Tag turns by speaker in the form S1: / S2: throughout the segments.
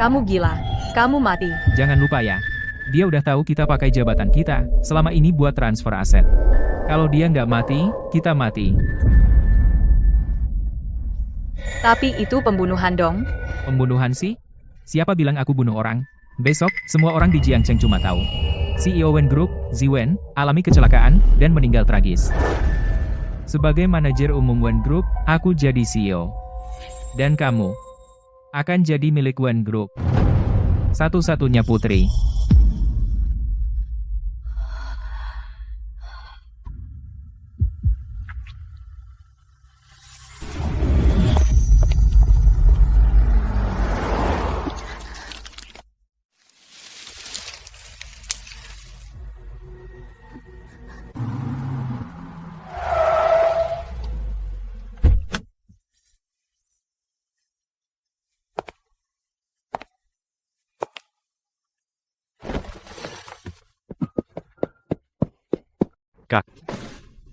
S1: Kamu gila. Kamu mati.
S2: Jangan lupa ya. Dia udah tahu kita pakai jabatan kita selama ini buat transfer aset. Kalau dia nggak mati, kita mati.
S1: Tapi itu pembunuhan dong.
S2: Pembunuhan sih? Siapa bilang aku bunuh orang? Besok, semua orang di Jiangcheng cuma tahu. CEO Wen Group, Ziwen, alami kecelakaan dan meninggal tragis. Sebagai manajer umum Wen Group, aku jadi CEO. Dan kamu akan jadi milik Wen Group. Satu-satunya putri.
S3: Kak,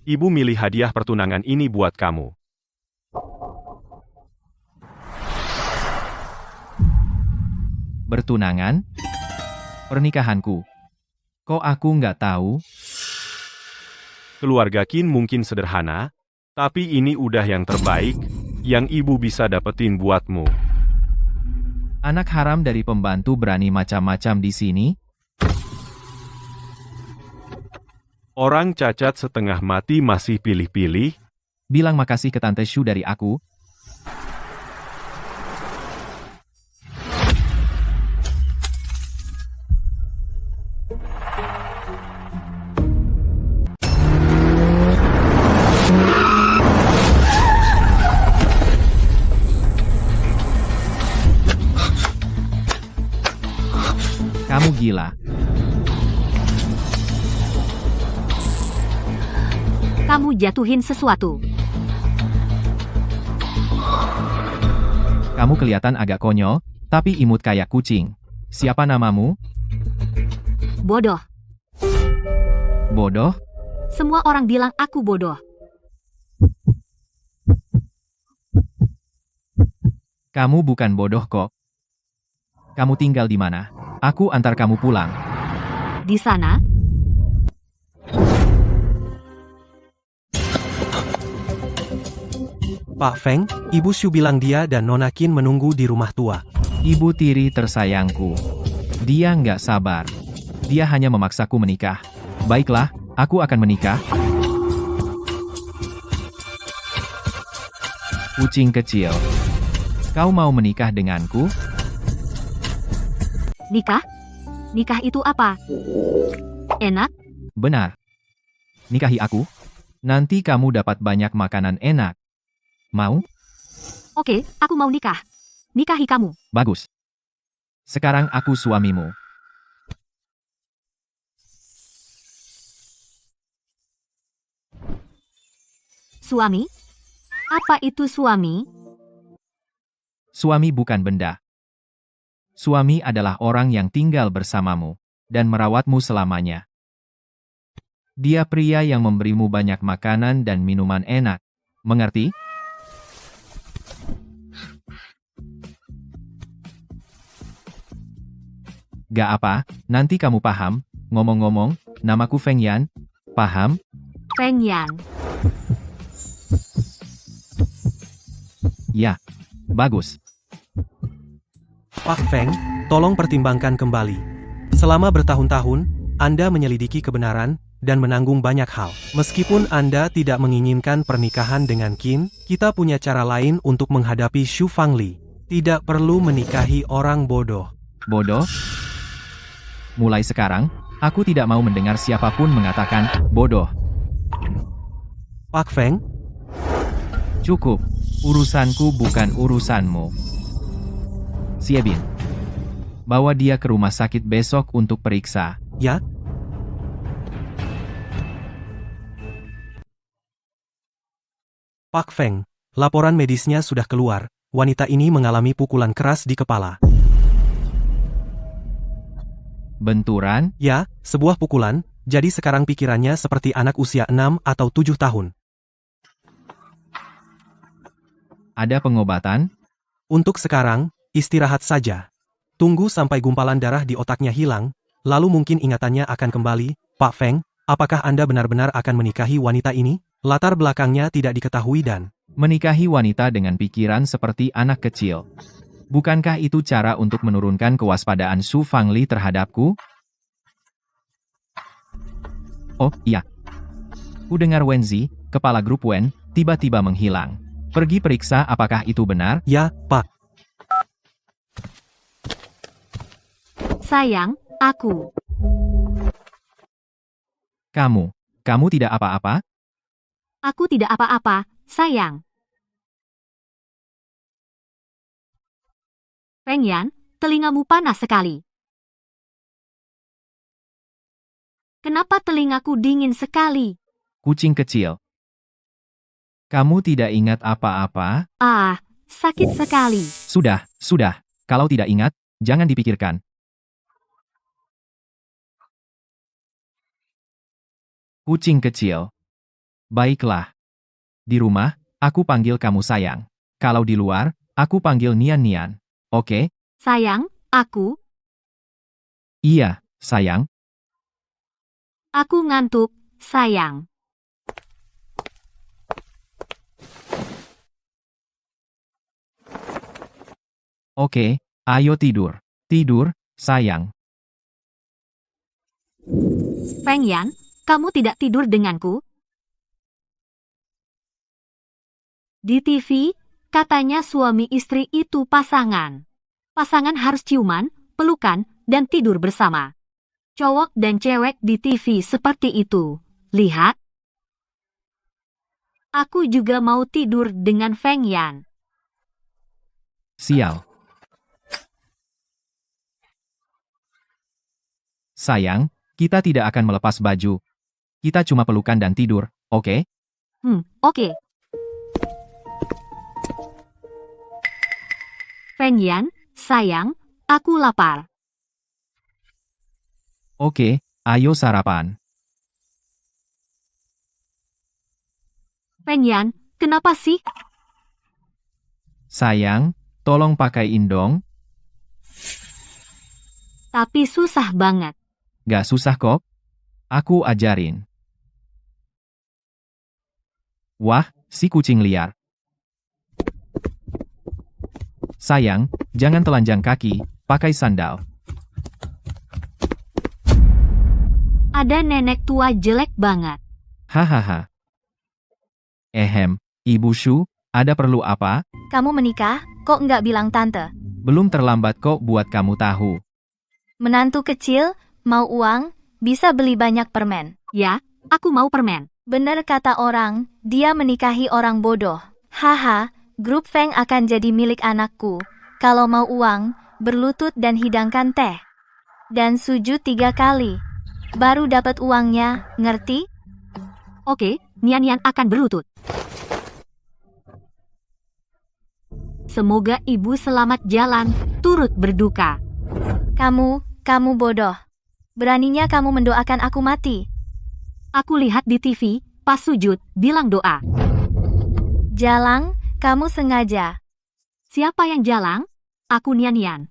S3: ibu milih hadiah pertunangan ini buat kamu.
S2: Bertunangan? Pernikahanku. Kok aku nggak tahu?
S3: Keluarga Qin mungkin sederhana, tapi ini udah yang terbaik yang ibu bisa dapetin buatmu.
S2: Anak haram dari pembantu berani macam-macam di sini?
S3: Orang cacat setengah mati masih pilih-pilih.
S2: Bilang makasih ke Tante Shu dari aku. Kamu gila.
S4: Kamu jatuhin sesuatu.
S2: Kamu kelihatan agak konyol, tapi imut kayak kucing. Siapa namamu?
S4: Bodoh.
S2: Bodoh?
S4: Semua orang bilang aku bodoh.
S2: Kamu bukan bodoh kok. Kamu tinggal di mana? Aku antar kamu pulang.
S4: Di sana?
S5: Pak Feng, Ibu Shu bilang dia dan Nona Qin menunggu di rumah tua.
S2: Ibu tiri tersayangku. Dia nggak sabar. Dia hanya memaksaku menikah. Baiklah, aku akan menikah. Kucing kecil. Kau mau menikah denganku?
S4: Nikah? Nikah itu apa? Enak?
S2: Benar. Nikahi aku. Nanti kamu dapat banyak makanan enak. Mau?
S4: Oke, aku mau nikah. Nikahi kamu.
S2: Bagus. Sekarang aku suamimu.
S4: Suami? Apa itu suami?
S2: Suami bukan benda. Suami adalah orang yang tinggal bersamamu dan merawatmu selamanya. Dia pria yang memberimu banyak makanan dan minuman enak. Mengerti? Gak apa, nanti kamu paham. Ngomong-ngomong, namaku Feng Yan. Paham?
S4: Feng Yan.
S2: Ya. Bagus.
S5: Pak Feng, tolong pertimbangkan kembali. Selama bertahun-tahun, Anda menyelidiki kebenaran dan menanggung banyak hal. Meskipun Anda tidak menginginkan pernikahan dengan Qin, kita punya cara lain untuk menghadapi Shu Fangli. Tidak perlu menikahi orang bodoh.
S2: Bodoh? Mulai sekarang, aku tidak mau mendengar siapapun mengatakan bodoh.
S5: Pak Feng,
S2: Cukup. Urusanku bukan urusanmu. Siebin. Bawa dia ke rumah sakit besok untuk periksa.
S5: ya? Pak Feng, laporan medisnya sudah keluar. Wanita ini mengalami pukulan keras di kepala.
S2: Benturan?
S5: Ya, sebuah pukulan, jadi sekarang pikirannya seperti anak usia 6 atau 7 tahun.
S2: Ada pengobatan?
S5: Untuk sekarang, istirahat saja. Tunggu sampai gumpalan darah di otaknya hilang, lalu mungkin ingatannya akan kembali. Pak Feng, apakah Anda benar-benar akan menikahi wanita ini? Latar belakangnya tidak diketahui dan
S2: Menikahi wanita dengan pikiran seperti anak kecil. Bukankah itu cara untuk menurunkan kewaspadaan Su Fangli terhadapku? Oh, iya. Ku dengar Wenzi, kepala grup Wen, tiba-tiba menghilang. Pergi periksa apakah itu benar?
S5: ya, Pak.
S4: Sayang, aku.
S2: Kamu tidak apa-apa?
S4: Aku tidak apa-apa, sayang. Feng Yan, telingamu panas sekali. Kenapa telingaku dingin sekali?
S2: Kucing kecil. Kamu tidak ingat apa-apa?
S4: Ah, sakit sekali.
S2: Sudah. Kalau tidak ingat, jangan dipikirkan. Kucing kecil. Baiklah. Di rumah, aku panggil kamu sayang. Kalau di luar, aku panggil Nian-Nian. Oke?
S4: Sayang, aku.
S2: Iya, sayang.
S4: Aku ngantuk, sayang.
S2: Oke, ayo tidur. Tidur, sayang.
S4: Feng Yan, kamu tidak tidur denganku? Di TV, katanya suami istri itu pasangan. Pasangan harus ciuman, pelukan, dan tidur bersama. Cowok dan cewek di TV seperti itu. Lihat. Aku juga mau tidur dengan Feng Yan.
S2: Sial. Sayang, kita tidak akan melepas baju. Kita cuma pelukan dan tidur, oke?
S4: Oke. Feng Yan, sayang, aku lapar.
S2: Oke, ayo sarapan.
S4: Feng Yan, kenapa sih?
S2: Sayang, tolong pakaiin dong.
S4: Tapi susah banget.
S2: Gak susah kok. Aku ajarin. Wah, si kucing liar. Sayang, jangan telanjang kaki, pakai sandal.
S4: Ada nenek tua jelek banget.
S2: Hahaha. Ibu Shu, ada perlu apa?
S1: Kamu menikah, kok nggak bilang tante?
S2: Belum terlambat kok buat kamu tahu.
S1: Menantu kecil, mau uang, bisa beli banyak permen.
S4: Ya, aku mau permen.
S1: Bener kata orang, dia menikahi orang bodoh. Haha, grup Feng akan jadi milik anakku. Kalau mau uang, berlutut dan hidangkan teh. Dan sujud 3 kali. Baru dapat uangnya, ngerti?
S4: Oke, Nian-Nian akan berlutut. Semoga ibu selamat jalan, turut berduka.
S1: Kamu bodoh. Beraninya kamu mendoakan aku mati.
S4: Aku lihat di TV, pas sujud, bilang doa.
S1: Jalang, kamu sengaja.
S4: Siapa yang jalang? Aku Nian-Nian.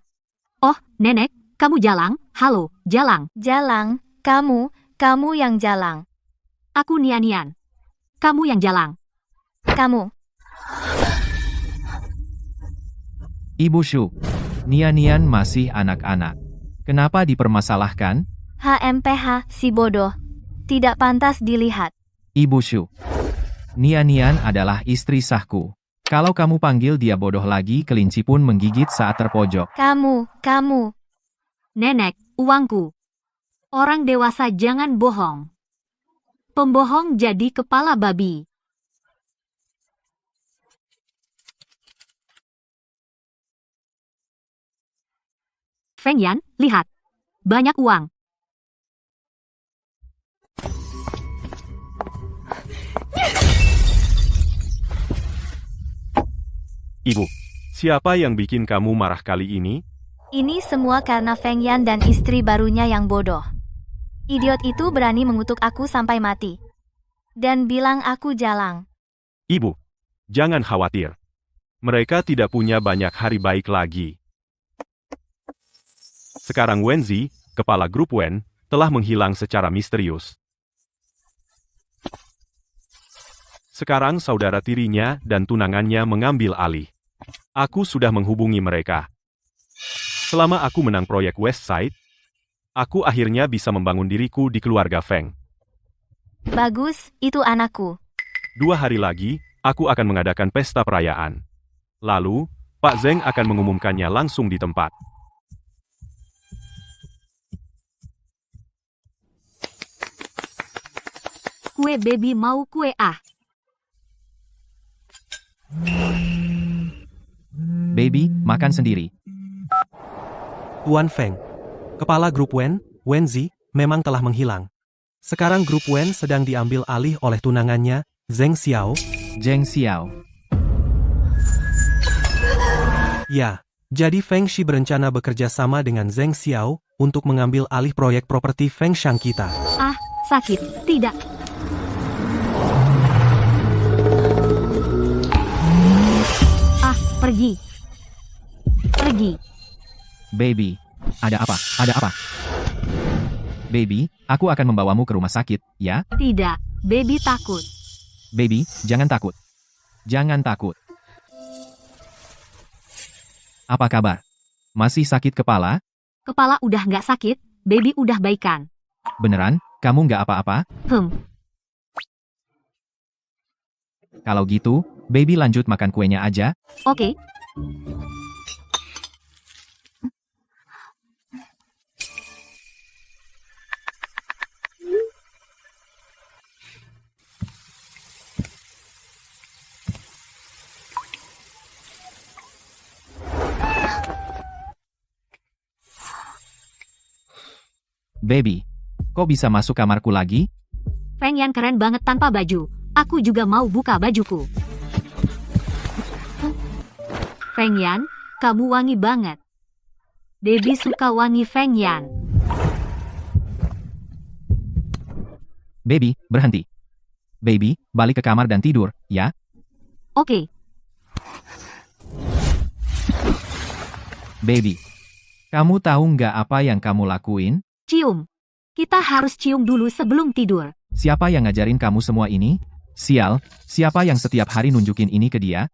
S4: Oh, nenek, kamu jalang? Halo, jalang.
S1: Jalang, kamu yang jalang.
S4: Aku Nian-Nian. Kamu yang jalang.
S1: Kamu.
S2: Ibu Shu, Nian-Nian masih anak-anak. Kenapa dipermasalahkan?
S1: HMPH, si bodoh. Tidak pantas dilihat.
S2: Ibu Shu, Nian-Nian adalah istri sahku. Kalau kamu panggil dia bodoh lagi, kelinci pun menggigit saat terpojok.
S1: Kamu.
S4: Nenek, uangku. Orang dewasa jangan bohong. Pembohong jadi kepala babi. Feng Yan, lihat. Banyak uang.
S3: Ibu, siapa yang bikin kamu marah kali ini?
S1: Ini semua karena Feng Yan dan istri barunya yang bodoh. Idiot itu berani mengutuk aku sampai mati. Dan bilang aku jalang.
S3: Ibu, jangan khawatir. Mereka tidak punya banyak hari baik lagi. Sekarang Wenzi, kepala grup Wen, telah menghilang secara misterius. Sekarang saudara tirinya dan tunangannya mengambil alih. Aku sudah menghubungi mereka. Selama aku menang proyek West Side, aku akhirnya bisa membangun diriku di keluarga Feng.
S1: Bagus, itu anakku.
S3: 2 hari lagi, aku akan mengadakan pesta perayaan. Lalu, Pak Zeng akan mengumumkannya langsung di tempat.
S4: Kue baby mau kue ah.
S2: Baby, makan sendiri.
S5: Tuan Feng. Kepala grup Wen, Wenzi, memang telah menghilang. Sekarang grup Wen sedang diambil alih oleh tunangannya, Zheng Xiao.
S2: Zheng Xiao.
S5: Ya, jadi Feng Shi berencana bekerja sama dengan Zheng Xiao untuk mengambil alih proyek properti Feng Shang kita.
S4: Ah, sakit. Tidak. Ah, pergi. Pergi.
S2: Baby, ada apa? Ada apa? Baby, aku akan membawamu ke rumah sakit, ya?
S4: Tidak, baby takut.
S2: Baby, jangan takut. Jangan takut. Apa kabar? Masih sakit kepala?
S4: Kepala udah nggak sakit, baby udah baikan.
S2: Beneran? Kamu nggak apa-apa? Kalau gitu, baby lanjut makan kuenya aja.
S4: Oke.
S2: Baby, kok bisa masuk kamarku lagi?
S4: Feng Yan keren banget tanpa baju. Aku juga mau buka bajuku. Feng Yan, kamu wangi banget. Baby suka wangi Feng Yan.
S2: Baby, berhenti. Baby, balik ke kamar dan tidur, ya?
S4: Oke.
S2: Baby, kamu tahu nggak apa yang kamu lakuin?
S4: Cium. Kita harus cium dulu sebelum tidur.
S2: Siapa yang ngajarin kamu semua ini? Sial, siapa yang setiap hari nunjukin ini ke dia?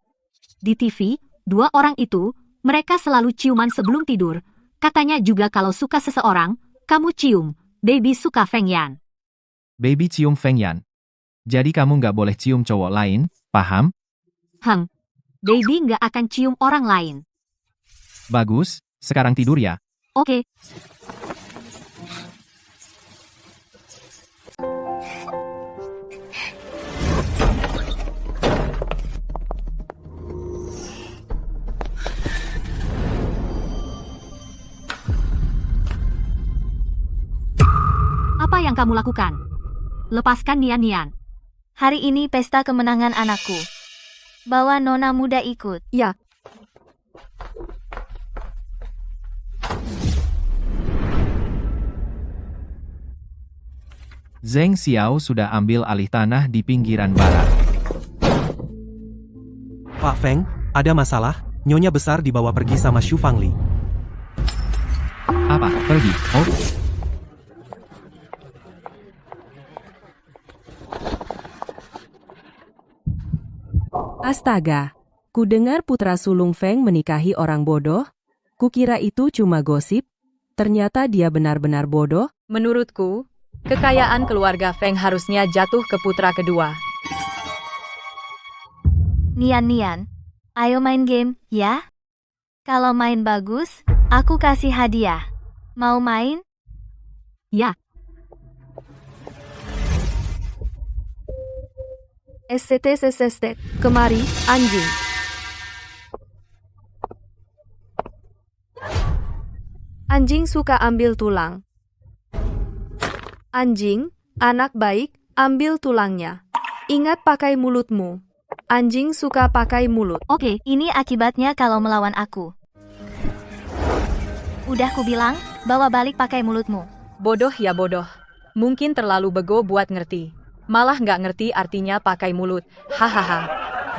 S4: Di TV, 2 orang itu, mereka selalu ciuman sebelum tidur. Katanya juga kalau suka seseorang, kamu cium. Baby suka Feng Yan.
S2: Baby cium Feng Yan. Jadi kamu nggak boleh cium cowok lain, paham?
S4: Baby nggak akan cium orang lain.
S2: Bagus, sekarang tidur ya.
S4: Oke. Apa yang kamu lakukan? Lepaskan Nian-Nian.
S1: Hari ini pesta kemenangan anakku. Bawa nona muda ikut.
S4: Ya.
S2: Zheng Xiao sudah ambil alih tanah di pinggiran barat.
S5: Pak Feng, ada masalah? Nyonya besar dibawa pergi sama Xu Fangli.
S2: Apa? Pergi? Oh,
S6: Astaga, kudengar putra sulung Feng menikahi orang bodoh? Kukira itu cuma gosip, ternyata dia benar-benar bodoh.
S7: Menurutku, kekayaan keluarga Feng harusnya jatuh ke putra kedua.
S1: Nian-Nian, ayo main game, ya? Kalau main bagus, aku kasih hadiah. Mau main?
S4: Ya.
S8: STT, kemari, anjing. Anjing suka ambil tulang. Anjing, anak baik, ambil tulangnya. Ingat pakai mulutmu. Anjing suka pakai mulut.
S1: Oke, ini akibatnya kalau melawan aku. Udah kubilang, bawa balik pakai mulutmu.
S7: Bodoh ya bodoh. Mungkin terlalu bego buat ngerti. Malah nggak ngerti artinya pakai mulut. Hahaha.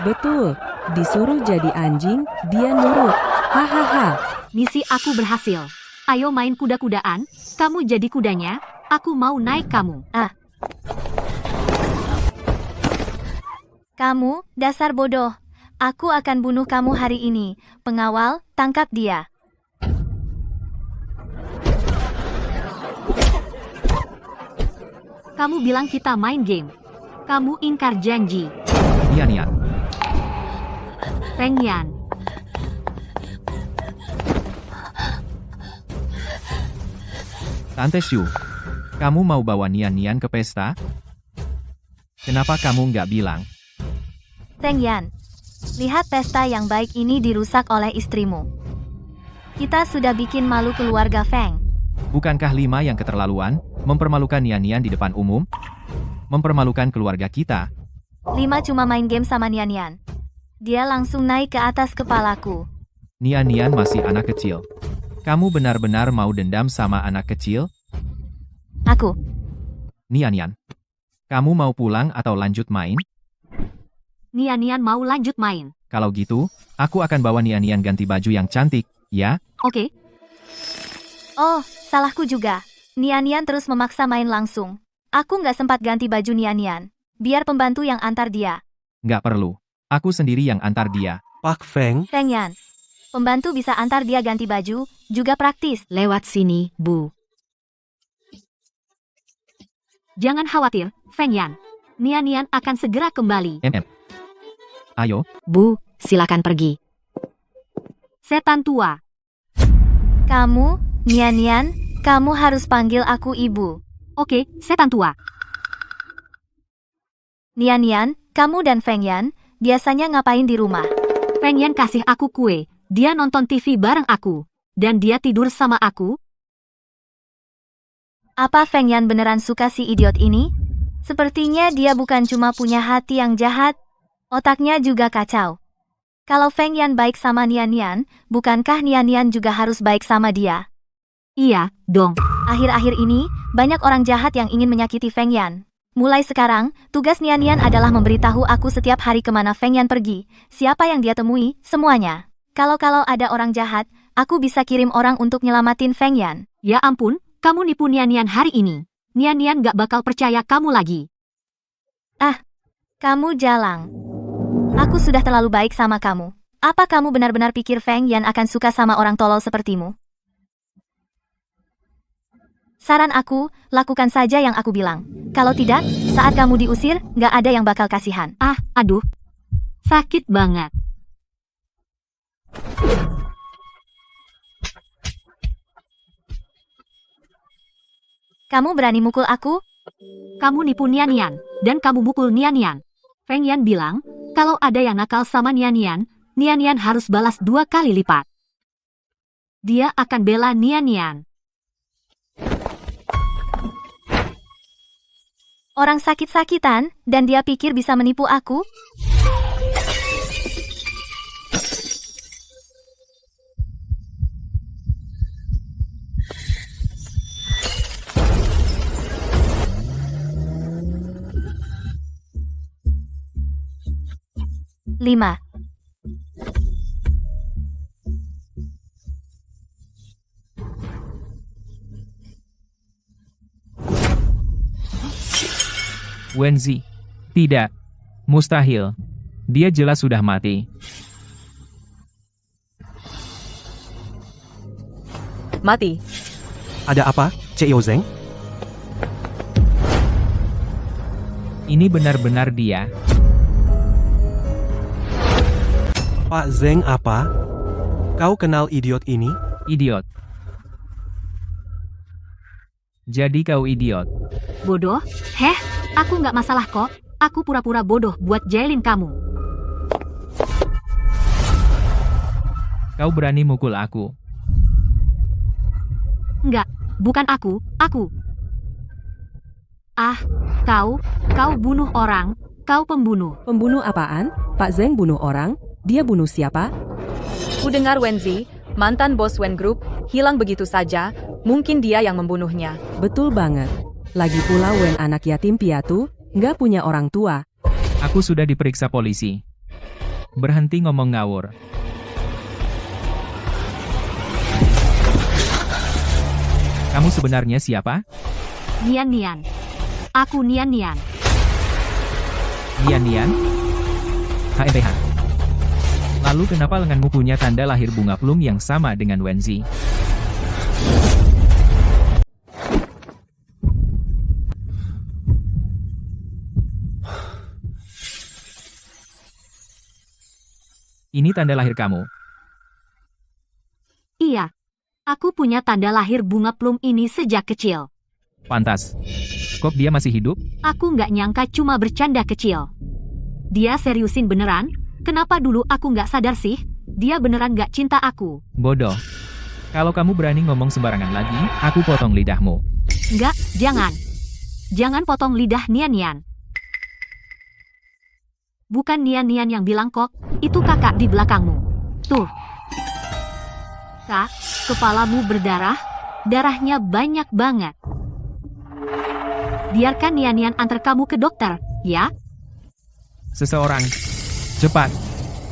S6: Betul, disuruh jadi anjing, dia nurut. Hahaha.
S4: Misi aku berhasil. Ayo main kuda-kudaan, kamu jadi kudanya, aku mau naik kamu.
S1: Kamu, dasar bodoh. Aku akan bunuh kamu hari ini. Pengawal, tangkap dia.
S4: Kamu bilang kita main game. Kamu ingkar janji.
S2: Nian Nian.
S4: Feng Yan.
S2: Tante Shu, kamu mau bawa Nian Nian ke pesta? Kenapa kamu nggak bilang?
S1: Feng Yan, lihat pesta yang baik ini dirusak oleh istrimu. Kita sudah bikin malu keluarga Feng.
S2: Bukankah Lima yang keterlaluan, mempermalukan Nian Nian di depan umum? Mempermalukan keluarga kita?
S1: Lima cuma main game sama Nian Nian. Dia langsung naik ke atas kepalaku.
S2: Nian Nian masih anak kecil. Kamu benar-benar mau dendam sama anak kecil?
S1: Aku,
S2: Nian Nian, kamu mau pulang atau lanjut main?
S4: Nian Nian mau lanjut main.
S2: Kalau gitu, aku akan bawa Nian Nian ganti baju yang cantik, ya?
S4: Oke,
S1: oh, salahku juga. Nian Nian terus memaksa main langsung. Aku nggak sempat ganti baju Nian Nian. Biar pembantu yang antar dia.
S2: Nggak perlu. Aku sendiri yang antar dia.
S5: Pak Feng,
S1: Feng Yan, pembantu bisa antar dia ganti baju, juga praktis.
S4: lewat sini, Bu. Jangan khawatir, Feng Yan. Nian Nian akan segera kembali.
S2: Ayo,
S4: Bu, silakan pergi. Setan tua.
S1: Kamu, Nian Nian, kamu harus panggil aku ibu.
S4: Oke, setan tua.
S1: Nian Nian, kamu dan Feng Yan, biasanya ngapain di rumah?
S4: Feng Yan kasih aku kue. Dia nonton TV bareng aku. Dan dia tidur sama aku.
S1: Apa Feng Yan beneran suka si idiot ini? Sepertinya dia bukan cuma punya hati yang jahat, otaknya juga kacau. Kalau Feng Yan baik sama Nian Nian, bukankah Nian Nian juga harus baik sama dia?
S4: Iya, dong.
S1: Akhir-akhir ini, banyak orang jahat yang ingin menyakiti Feng Yan. Mulai sekarang, tugas Nian Nian adalah memberitahu aku setiap hari kemana Feng Yan pergi, siapa yang dia temui, semuanya. Kalau ada orang jahat, aku bisa kirim orang untuk nyelamatin Feng Yan.
S4: Ya ampun, kamu nipu Nian Nian hari ini. Nian Nian gak bakal percaya kamu lagi.
S1: Kamu jalang. Aku sudah terlalu baik sama kamu. Apa kamu benar-benar pikir Feng Yan akan suka sama orang tolol sepertimu? Saran aku, lakukan saja yang aku bilang. Kalau tidak, saat kamu diusir, gak ada yang bakal kasihan.
S4: Aduh. Sakit banget.
S1: Kamu berani mukul aku?
S4: Kamu nipu Nian Nian, dan kamu mukul Nian Nian. Feng Yan bilang, kalau ada yang nakal sama Nian Nian, Nian Nian harus balas 2 kali lipat. Dia akan bela Nian Nian.
S1: Orang sakit-sakitan, dan dia pikir bisa menipu aku? Lima.
S2: Wenzi. Tidak. Mustahil. Dia jelas sudah mati.
S7: Mati.
S5: ada apa, Cio Zeng?
S2: Ini benar-benar dia.
S5: Pak Zeng apa? Kau kenal idiot ini?
S2: Idiot. Jadi kau idiot.
S4: Bodoh? Heh, aku nggak masalah kok. Aku pura-pura bodoh buat jailin kamu.
S2: Kau berani mukul aku.
S4: Enggak, bukan aku. Ah, kau bunuh orang, kau pembunuh.
S6: Pembunuh apaan? Pak Zeng bunuh orang? Dia bunuh siapa?
S7: Ku dengar Wenzi, mantan bos Wen Group, hilang begitu saja, mungkin dia yang membunuhnya.
S6: Betul banget. Lagi pula Wen anak yatim piatu, nggak punya orang tua.
S2: Aku sudah diperiksa polisi. Berhenti ngomong ngawur. Kamu sebenarnya siapa?
S4: Nian Nian. Aku Nian Nian.
S2: Nian Nian? HMPH. Lalu kenapa lenganmu punya tanda lahir bunga plum yang sama dengan Wenzi? Ini tanda lahir kamu.
S4: Iya. Aku punya tanda lahir bunga plum ini sejak kecil.
S2: Pantas. Kok dia masih hidup?
S4: Aku nggak nyangka cuma bercanda kecil. Dia seriusin beneran? Kenapa dulu aku nggak sadar sih? Dia beneran nggak cinta aku.
S2: Bodoh. Kalau kamu berani ngomong sembarangan lagi, aku potong lidahmu.
S4: Nggak, jangan. Jangan potong lidah Nian Nian. Bukan Nian Nian yang bilang kok, itu kakak di belakangmu. Tuh. Kak, kepalamu berdarah, darahnya banyak banget. Biarkan Nian Nian antar kamu ke dokter, ya?
S2: Seseorang. Cepat.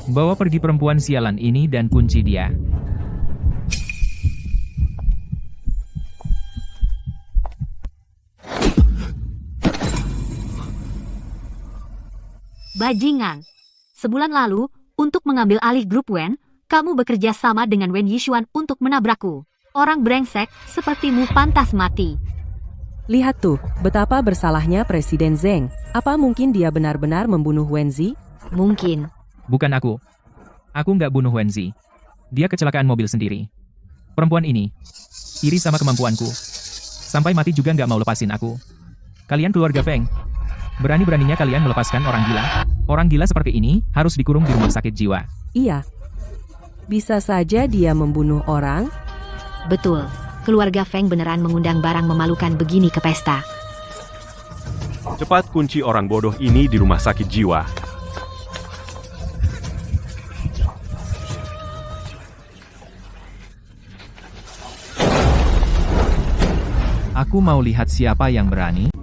S2: Bawa pergi perempuan sialan ini dan kunci dia.
S4: Bajingan. Sebulan lalu, untuk mengambil alih grup Wen, kamu bekerja sama dengan Wen Yishuan untuk menabrakku. Orang brengsek, sepertimu pantas mati.
S6: Lihat tuh, betapa bersalahnya Presiden Zeng. Apa mungkin dia benar-benar membunuh Wenzi?
S4: Mungkin.
S2: Bukan aku. Aku nggak bunuh Wenzi. Dia kecelakaan mobil sendiri. Perempuan ini iri sama kemampuanku. Sampai mati juga nggak mau lepasin aku. Kalian keluarga Feng. Berani-beraninya kalian melepaskan orang gila. Orang gila seperti ini harus dikurung di rumah sakit jiwa.
S6: Iya. Bisa saja dia membunuh orang.
S4: Betul. Keluarga Feng beneran mengundang barang memalukan begini ke pesta.
S3: Cepat kunci orang bodoh ini di rumah sakit jiwa.
S2: Aku mau lihat siapa yang berani.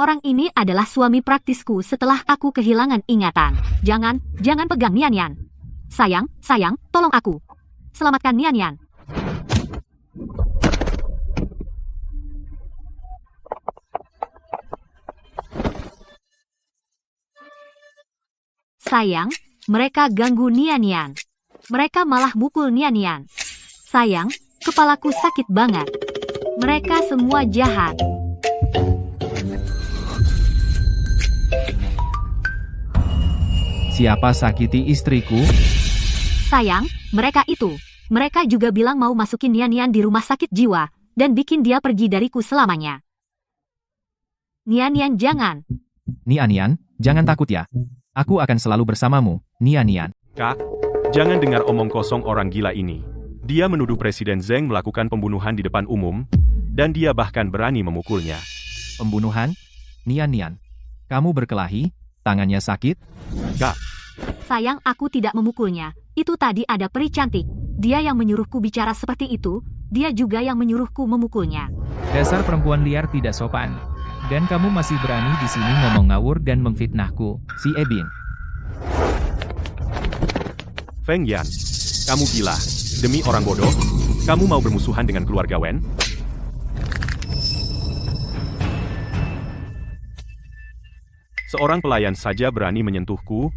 S4: Orang ini adalah suami praktisku setelah aku kehilangan ingatan. Jangan pegang Nian Nian. Sayang, tolong aku. Selamatkan Nian Nian. Sayang, mereka ganggu Nian Nian. Mereka malah mukul Nian Nian. Sayang, kepalaku sakit banget. Mereka semua jahat.
S2: Siapa sakiti istriku?
S4: Sayang, mereka itu. Mereka juga bilang mau masukin Nian Nian di rumah sakit jiwa, dan bikin dia pergi dariku selamanya. Nian Nian jangan.
S2: Nian Nian, jangan takut ya. Aku akan selalu bersamamu, Nian Nian.
S3: Kak, jangan dengar omong kosong orang gila ini. Dia menuduh Presiden Zeng melakukan pembunuhan di depan umum, dan dia bahkan berani memukulnya.
S2: Pembunuhan? Nian Nian. Kamu berkelahi? Tangannya sakit?
S3: Kak,
S4: Sayang, aku tidak memukulnya. Itu tadi ada peri cantik. Dia yang menyuruhku bicara seperti itu. Dia juga yang menyuruhku memukulnya.
S2: Dasar perempuan liar tidak sopan. Dan kamu masih berani di sini ngomong ngawur dan memfitnahku, si Ebin.
S3: Feng Yan, kamu gila. Demi orang bodoh, kamu mau bermusuhan dengan keluarga Wen? Seorang pelayan saja berani menyentuhku.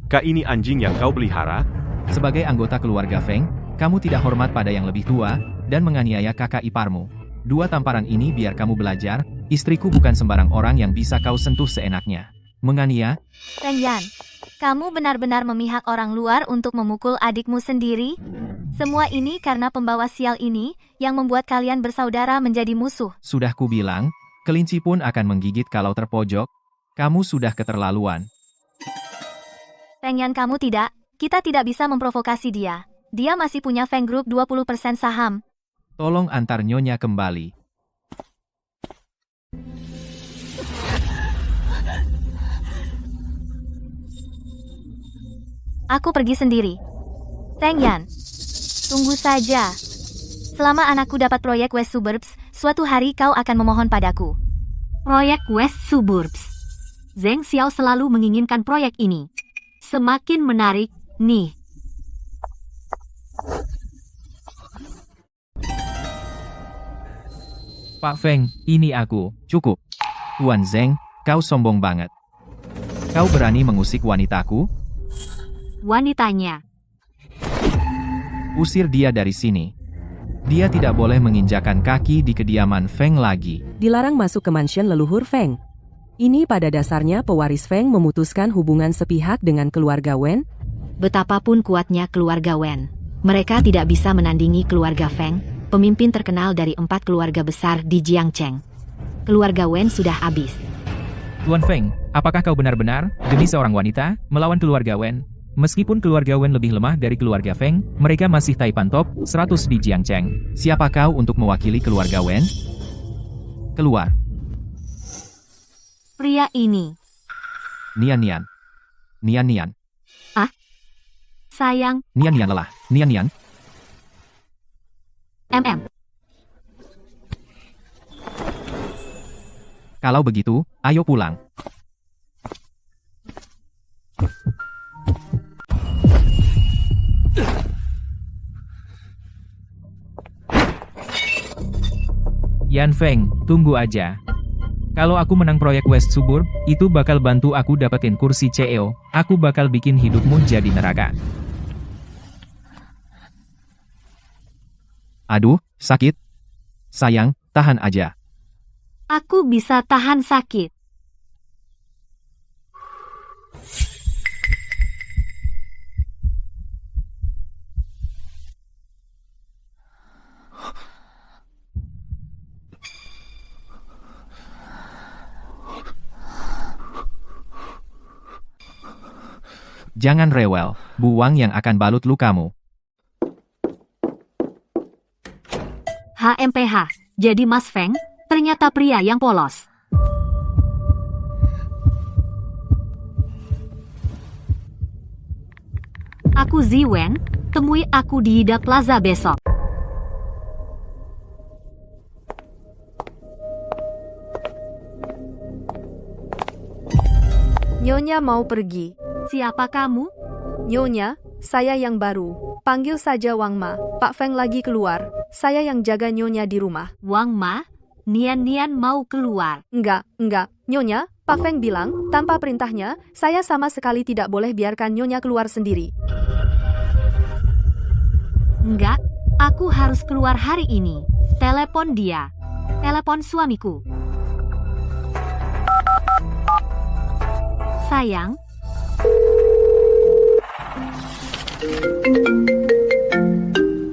S3: Kak, ini anjing yang kau pelihara?
S2: Sebagai anggota keluarga Feng, kamu tidak hormat pada yang lebih tua, dan menganiaya kakak iparmu. Dua tamparan ini biar kamu belajar, istriku bukan sembarang orang yang bisa kau sentuh seenaknya. Menganiaya?
S1: Feng Yan, kamu benar-benar memihak orang luar untuk memukul adikmu sendiri? Semua ini karena pembawa sial ini, yang membuat kalian bersaudara menjadi musuh.
S2: Sudah kubilang, kelinci pun akan menggigit kalau terpojok. Kamu sudah keterlaluan.
S1: Feng Yan, kamu tidak. Kita tidak bisa memprovokasi dia. Dia masih punya Feng Group 20% saham.
S2: Tolong antar nyonya kembali.
S1: Aku pergi sendiri. Feng Yan, tunggu saja. Selama anakku dapat proyek West Suburbs, suatu hari kau akan memohon padaku.
S4: Proyek West Suburbs. Zheng Xiao selalu menginginkan proyek ini. Semakin menarik, nih.
S2: Pak Feng, ini aku. Cukup. Tuan Zheng, kau sombong banget. Kau berani mengusik wanitaku?
S4: Wanitanya.
S2: Usir dia dari sini. Dia tidak boleh menginjakan kaki di kediaman Feng lagi.
S6: Dilarang masuk ke mansion leluhur Feng. Ini pada dasarnya pewaris Feng memutuskan hubungan sepihak dengan keluarga Wen.
S4: Betapapun kuatnya keluarga Wen, mereka tidak bisa menandingi keluarga Feng, pemimpin terkenal dari 4 keluarga besar di Jiangcheng. Keluarga Wen sudah habis.
S2: Tuan Feng, apakah kau benar-benar, demi seorang wanita, melawan keluarga Wen? Meskipun keluarga Wen lebih lemah dari keluarga Feng, mereka masih Taipan top 100 di Jiangcheng. Siapa kau untuk mewakili keluarga Wen? Keluar.
S4: Pria ini.
S2: Nian Nian. Nian Nian.
S4: Sayang,
S2: Nian Nian lelah. Nian Nian.
S4: MM.
S2: Kalau begitu, ayo pulang. Yan Feng, tunggu aja. Kalau aku menang proyek West Suburb, itu bakal bantu aku dapetin kursi CEO. Aku bakal bikin hidupmu jadi neraka. Aduh, sakit. Sayang, tahan aja.
S4: Aku bisa tahan sakit.
S2: Jangan rewel, buang yang akan balut lukamu.
S4: HMPH, jadi Mas Feng, ternyata pria yang polos. Aku Ziwen, temui aku di Hida Plaza besok.
S8: Nyonya mau pergi.
S4: Siapa kamu?
S8: Nyonya, saya yang baru. Panggil saja Wang Ma. Pak Feng lagi keluar. Saya yang jaga Nyonya di rumah.
S4: Wang Ma? Nian mau keluar.
S8: Enggak. Nyonya, Pak Feng bilang, tanpa perintahnya, saya sama sekali tidak boleh biarkan Nyonya keluar sendiri.
S4: Enggak, aku harus keluar hari ini. Telepon dia. Telepon suamiku. Sayang.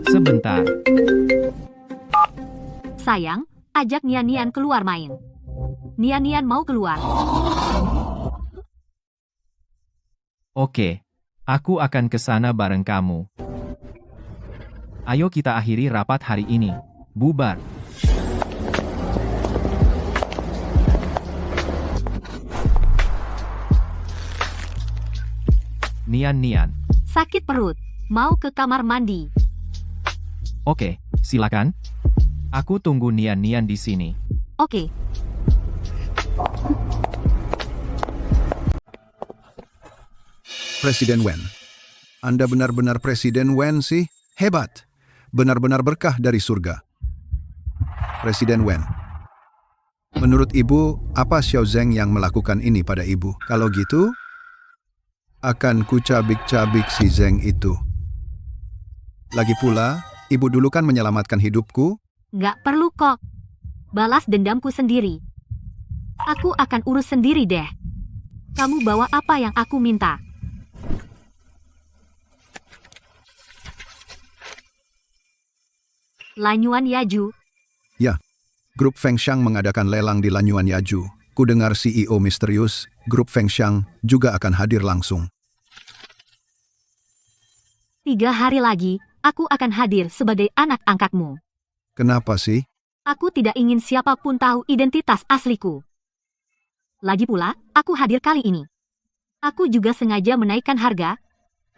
S2: Sebentar.
S4: Sayang, ajak Nian keluar main. Nian mau keluar.
S2: Oke, aku akan ke sana bareng kamu. Ayo kita akhiri rapat hari ini. Bubar. Nian.
S4: Sakit perut. Mau ke kamar mandi.
S2: Oke, silakan. Aku tunggu Nian di sini.
S4: Oke.
S9: Presiden Wen. Anda benar-benar Presiden Wen sih? Hebat. Benar-benar berkah dari surga. Presiden Wen. Menurut Ibu, apa Xiao Zheng yang melakukan ini pada Ibu? Kalau gitu, akan kucabik-cabik si Zheng itu. Lagi pula, Ibu dulu kan menyelamatkan hidupku.
S4: Nggak perlu kok. Balas dendamku sendiri. Aku akan urus sendiri deh. Kamu bawa apa yang aku minta. Lanyuan Yaju.
S9: Ya, Grup Fengxiang mengadakan lelang di Lanyuan Yaju. Kudengar CEO misterius, Grup Fengxiang juga akan hadir langsung.
S4: 3 hari lagi, aku akan hadir sebagai anak angkatmu.
S9: Kenapa sih?
S4: Aku tidak ingin siapapun tahu identitas asliku. Lagi pula, aku hadir kali ini. Aku juga sengaja menaikkan harga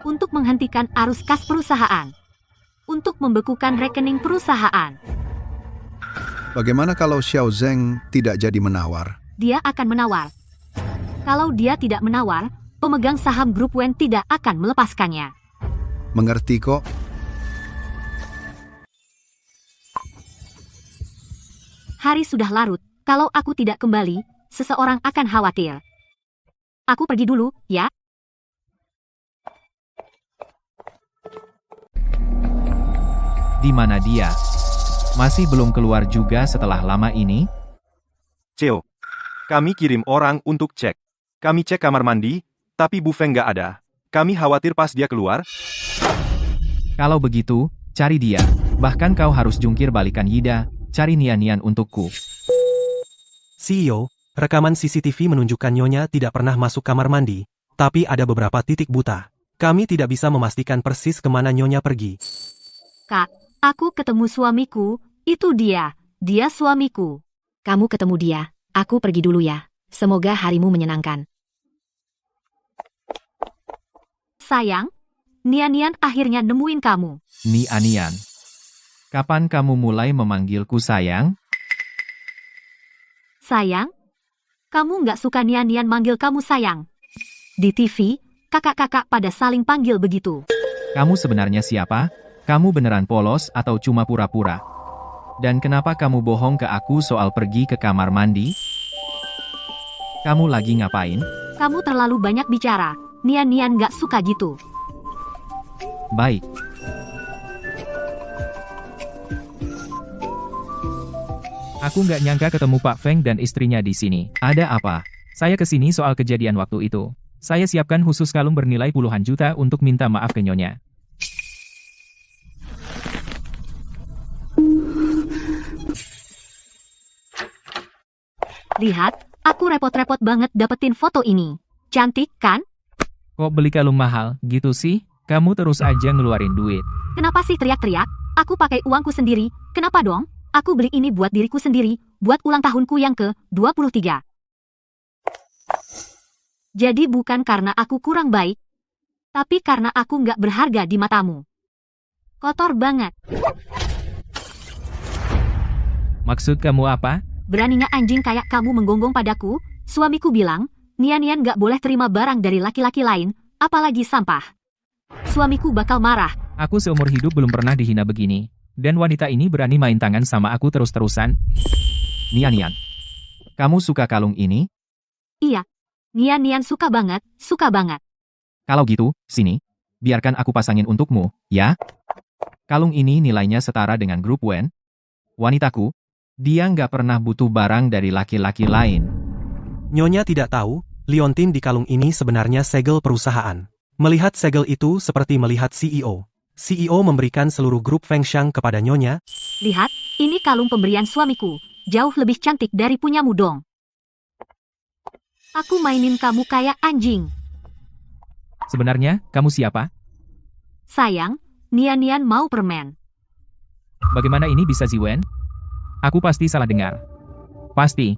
S4: untuk menghentikan arus kas perusahaan. Untuk membekukan rekening perusahaan.
S9: Bagaimana kalau Xiao Zheng tidak jadi menawar?
S4: Dia akan menawar. Kalau dia tidak menawar, pemegang saham grup Wen tidak akan melepaskannya.
S9: Mengerti kok?
S4: Hari sudah larut, kalau aku tidak kembali, seseorang akan khawatir. Aku pergi dulu, ya.
S2: Di mana dia? Masih belum keluar juga setelah lama ini?
S3: Ceo, kami kirim orang untuk cek. Kami cek kamar mandi, tapi Bu Feng nggak ada. Kami khawatir pas dia keluar.
S2: Kalau begitu, cari dia. Bahkan kau harus jungkir balikan Yida, cari Nian-Nian untukku.
S5: CEO, rekaman CCTV menunjukkan Nyonya tidak pernah masuk kamar mandi, tapi ada beberapa titik buta. Kami tidak bisa memastikan persis kemana Nyonya pergi.
S4: Kak, aku ketemu suamiku, itu dia suamiku. Kamu ketemu dia, aku pergi dulu ya. Semoga harimu menyenangkan. Sayang, Nian-Nian akhirnya nemuin kamu.
S2: Nian-Nian. Kapan kamu mulai memanggilku sayang?
S4: Sayang? Kamu nggak suka Nian-Nian manggil kamu sayang? Di TV, kakak-kakak pada saling panggil begitu.
S2: Kamu sebenarnya siapa? Kamu beneran polos atau cuma pura-pura? Dan kenapa kamu bohong ke aku soal pergi ke kamar mandi? Kamu lagi ngapain?
S4: Kamu terlalu banyak bicara. Nian-Nian nggak suka gitu.
S2: Baik. Aku nggak nyangka ketemu Pak Feng dan istrinya di sini. Ada apa? Saya kesini soal kejadian waktu itu. Saya siapkan khusus kalung bernilai puluhan juta untuk minta maaf ke Nyonya.
S4: Lihat, aku repot-repot banget dapetin foto ini. Cantik, kan?
S2: Kok beli kalung mahal, gitu sih? Kamu terus aja ngeluarin duit.
S4: Kenapa sih teriak-teriak? Aku pakai uangku sendiri. Kenapa dong? Aku beli ini buat diriku sendiri, buat ulang tahunku yang ke-23. Jadi bukan karena aku kurang baik, tapi karena aku nggak berharga di matamu. Kotor banget.
S2: Maksud kamu apa?
S4: Beraninya anjing kayak kamu menggonggong padaku? Suamiku bilang, Nian-Nian nggak boleh terima barang dari laki-laki lain, apalagi sampah. Suamiku bakal marah.
S2: Aku seumur hidup belum pernah dihina begini. Dan wanita ini berani main tangan sama aku terus-terusan. Nian-Nian, kamu suka kalung ini?
S4: Iya. Nian-Nian suka banget, suka banget.
S2: Kalau gitu, sini. Biarkan aku pasangin untukmu, ya? Kalung ini nilainya setara dengan grup Wen. Wanitaku, dia nggak pernah butuh barang dari laki-laki lain.
S5: Nyonya tidak tahu, liontin di kalung ini sebenarnya segel perusahaan. Melihat segel itu seperti melihat CEO. CEO memberikan seluruh grup Feng Xiang kepada Nyonya.
S4: Lihat, ini kalung pemberian suamiku. Jauh lebih cantik dari punyamu dong. Aku mainin kamu kayak anjing.
S2: Sebenarnya, kamu siapa?
S4: Sayang, Nian-Nian mau permen.
S2: Bagaimana ini bisa Ziwen? Aku pasti salah dengar. Pasti.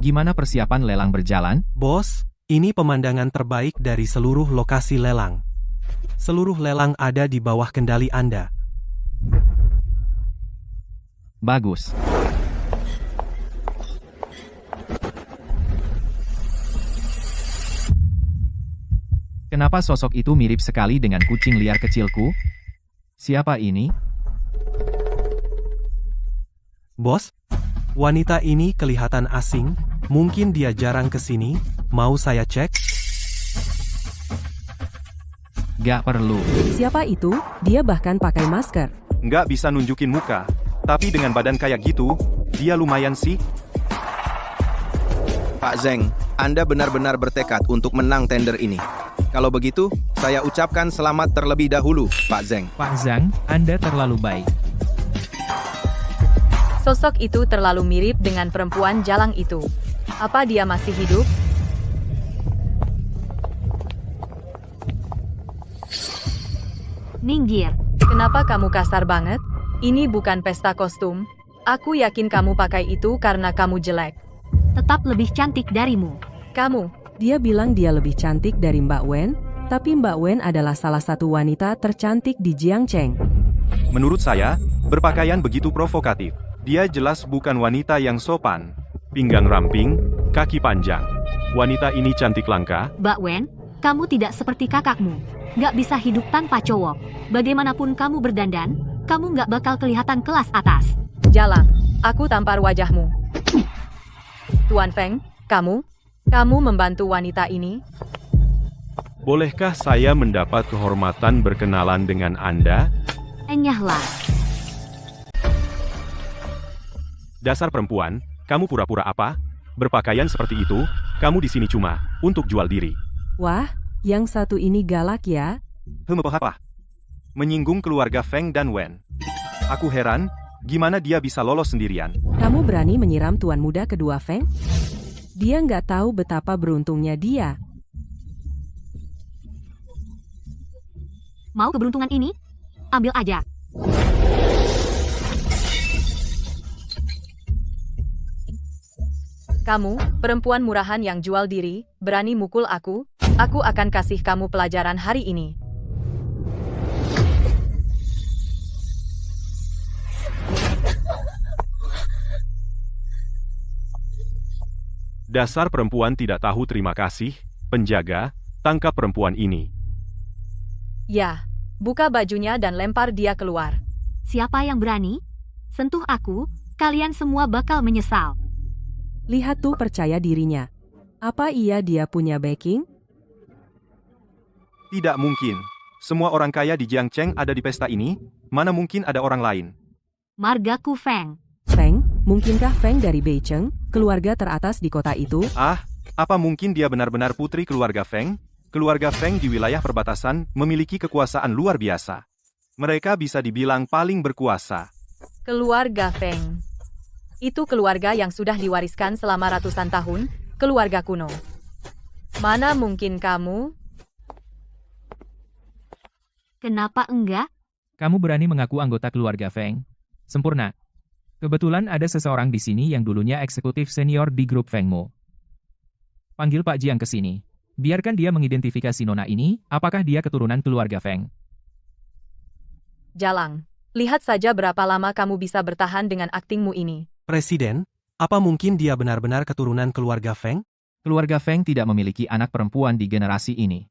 S2: Gimana persiapan lelang berjalan?
S5: Bos, ini pemandangan terbaik dari seluruh lokasi lelang. Seluruh lelang ada di bawah kendali Anda.
S2: Bagus. Kenapa sosok itu mirip sekali dengan kucing liar kecilku? Siapa ini?
S5: Bos, wanita ini kelihatan asing. Mungkin dia jarang ke sini. Mau saya cek?
S2: Gak perlu.
S6: Siapa itu? Dia bahkan pakai masker.
S3: Nggak bisa nunjukin muka. Tapi dengan badan kayak gitu, dia lumayan sih.
S10: Pak Zeng, Anda benar-benar bertekad untuk menang tender ini. Kalau begitu, saya ucapkan selamat terlebih dahulu, Pak Zeng.
S2: Pak Zhang, Anda terlalu baik.
S7: Sosok itu terlalu mirip dengan perempuan jalang itu. Apa dia masih hidup?
S4: Minggir.
S7: Kenapa kamu kasar banget? Ini bukan pesta kostum. Aku yakin kamu pakai itu karena kamu jelek.
S4: Tetap lebih cantik darimu.
S7: Kamu.
S6: Dia bilang dia lebih cantik dari Mbak Wen, tapi Mbak Wen adalah salah satu wanita tercantik di Jiangcheng.
S3: Menurut saya, berpakaian begitu provokatif. Dia jelas bukan wanita yang sopan. Pinggang ramping, kaki panjang. Wanita ini cantik langka.
S4: Mbak Wen, kamu tidak seperti kakakmu. Gak bisa hidup tanpa cowok. Bagaimanapun kamu berdandan, kamu gak bakal kelihatan kelas atas.
S7: Jalang, aku tampar wajahmu. Tuan Feng, kamu membantu wanita ini?
S3: Bolehkah saya mendapat kehormatan berkenalan dengan Anda?
S4: Enyahlah.
S3: Dasar perempuan, kamu pura-pura apa? Berpakaian seperti itu, kamu di sini cuma untuk jual diri.
S6: Wah, yang satu ini galak ya.
S10: Apa? Menyinggung keluarga Feng dan Wen. Aku heran, gimana dia bisa lolos sendirian?
S6: Kamu berani menyiram tuan muda kedua Feng? Dia nggak tahu betapa beruntungnya dia.
S4: Mau keberuntungan ini? Ambil aja.
S7: Kamu, perempuan murahan yang jual diri, berani mukul aku akan kasih kamu pelajaran hari ini.
S3: Dasar perempuan tidak tahu terima kasih. Penjaga, tangkap perempuan ini.
S7: Ya, buka bajunya dan lempar dia keluar.
S4: Siapa yang berani? Sentuh aku, kalian semua bakal menyesal.
S6: Lihat tuh percaya dirinya. Apa dia punya backing?
S10: Tidak mungkin. Semua orang kaya di Jiangcheng ada di pesta ini, mana mungkin ada orang lain?
S4: Margaku Feng.
S6: Feng, mungkinkah Feng dari Beicheng, keluarga teratas di kota itu?
S10: Apa mungkin dia benar-benar putri keluarga Feng? Keluarga Feng di wilayah perbatasan memiliki kekuasaan luar biasa. Mereka bisa dibilang paling berkuasa.
S7: Keluarga Feng. Itu keluarga yang sudah diwariskan selama ratusan tahun, keluarga kuno. Mana mungkin kamu?
S4: Kenapa enggak?
S2: Kamu berani mengaku anggota keluarga Feng? Sempurna. Kebetulan ada seseorang di sini yang dulunya eksekutif senior di grup Fengmo. Panggil Pak Jiang ke sini. Biarkan dia mengidentifikasi nona ini, apakah dia keturunan keluarga Feng.
S7: Jalang, lihat saja berapa lama kamu bisa bertahan dengan aktingmu ini.
S5: Presiden, apa mungkin dia benar-benar keturunan keluarga Feng?
S2: Keluarga Feng tidak memiliki anak perempuan di generasi ini.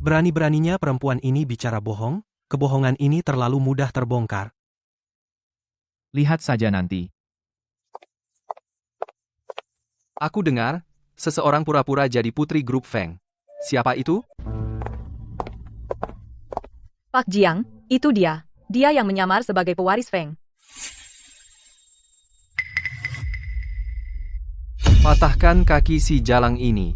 S5: Berani-beraninya perempuan ini bicara bohong, kebohongan ini terlalu mudah terbongkar.
S2: Lihat saja nanti.
S11: Aku dengar, seseorang pura-pura jadi putri grup Feng. Siapa itu?
S7: Pak Jiang, itu dia. Dia yang menyamar sebagai pewaris Feng.
S11: Patahkan kaki si Jalang ini.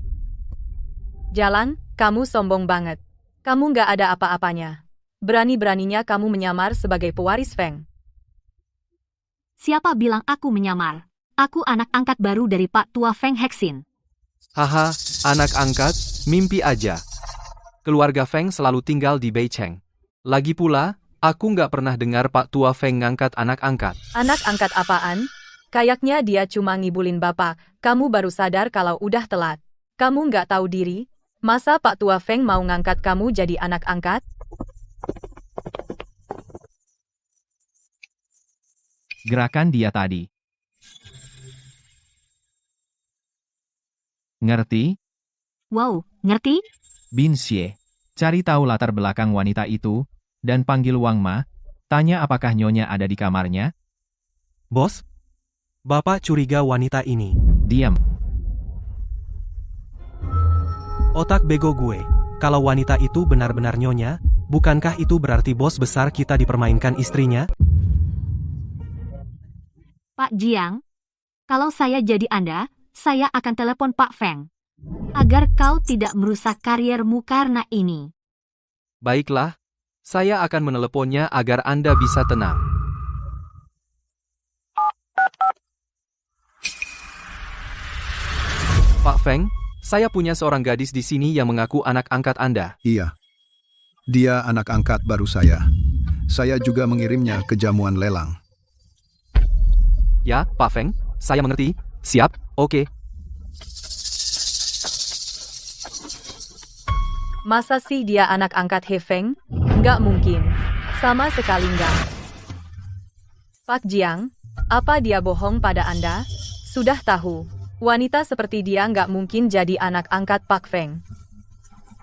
S7: Jalan, kamu sombong banget. Kamu nggak ada apa-apanya. Berani-beraninya kamu menyamar sebagai pewaris Feng.
S4: Siapa bilang aku menyamar? Aku anak angkat baru dari Pak Tua Feng Hexin.
S11: Haha, anak angkat, mimpi aja. Keluarga Feng selalu tinggal di Beicheng. Lagi pula, aku nggak pernah dengar Pak Tua Feng ngangkat anak angkat.
S7: Anak angkat apaan? Kayaknya dia cuma ngibulin bapak. Kamu baru sadar kalau udah telat. Kamu nggak tahu diri? Masa Pak Tua Feng mau ngangkat kamu jadi anak angkat?
S2: Gerakan dia tadi. Ngerti?
S4: Wow, ngerti?
S2: Bin Xie, cari tahu latar belakang wanita itu, dan panggil Wang Ma, tanya apakah nyonya ada di kamarnya.
S5: Bos, Bapak curiga wanita ini.
S2: Diam.
S5: Otak bego gue. Kalau wanita itu benar-benar nyonya, bukankah itu berarti bos besar kita dipermainkan istrinya?
S4: Pak Jiang, kalau saya jadi Anda, saya akan telepon Pak Feng. Agar kau tidak merusak kariermu karena ini.
S11: Baiklah, saya akan meneleponnya agar Anda bisa tenang. Pak Feng, saya punya seorang gadis di sini yang mengaku anak angkat Anda.
S9: Iya. Dia anak angkat baru saya. Saya juga mengirimnya ke jamuan lelang.
S11: Ya, Pak Feng, saya mengerti. Siap, oke.
S7: Masa sih dia anak angkat He Feng? Nggak mungkin. Sama sekali nggak. Pak Jiang, Apa dia bohong pada Anda? Sudah tahu. Wanita seperti dia nggak mungkin jadi anak angkat Pak Feng.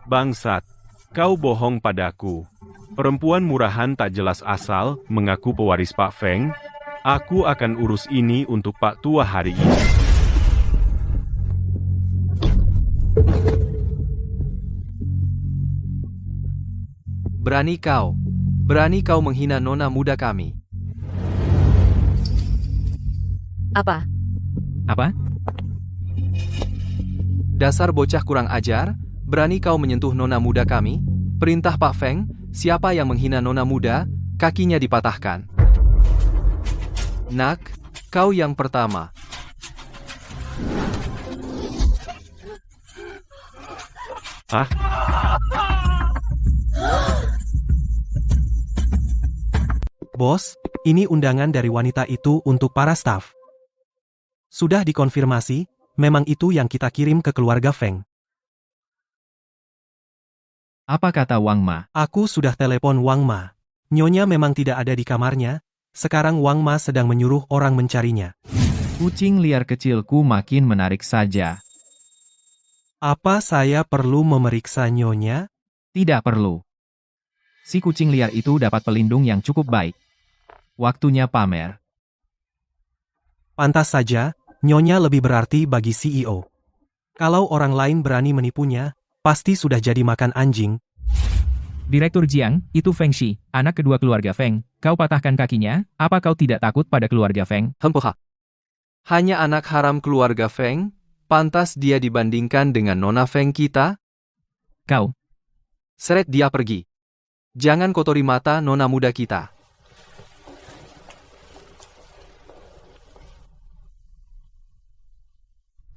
S3: Bangsat, kau bohong padaku. Perempuan murahan tak jelas asal mengaku pewaris Pak Feng. Aku akan urus ini untuk Pak Tua hari ini.
S11: Berani kau menghina nona muda kami.
S7: Apa?
S2: Apa?
S11: Dasar bocah kurang ajar, berani kau menyentuh nona muda kami? Perintah Pak Feng, siapa yang menghina nona muda, kakinya dipatahkan. Nak, kau yang pertama.
S3: Hah?
S5: Bos, ini undangan dari wanita itu untuk para staf. Sudah dikonfirmasi, memang itu yang kita kirim ke keluarga Feng.
S2: Apa kata Wang Ma?
S5: Aku sudah telepon Wang Ma. Nyonya memang tidak ada di kamarnya, sekarang Wang Ma sedang menyuruh orang mencarinya.
S2: Kucing liar kecilku makin menarik saja.
S5: Apa saya perlu memeriksa Nyonya?
S2: Tidak perlu. Si kucing liar itu dapat pelindung yang cukup baik. Waktunya pamer.
S5: Pantas saja, Nyonya lebih berarti bagi CEO. Kalau orang lain berani menipunya, pasti sudah jadi makan anjing.
S2: Direktur Jiang, itu Feng Shi, anak kedua keluarga Feng. Kau patahkan kakinya, apa kau tidak takut pada keluarga Feng?
S11: Hempeha. Hanya anak haram keluarga Feng, pantas dia dibandingkan dengan nona Feng kita?
S2: Kau.
S11: Seret dia pergi. Jangan kotori mata nona muda kita.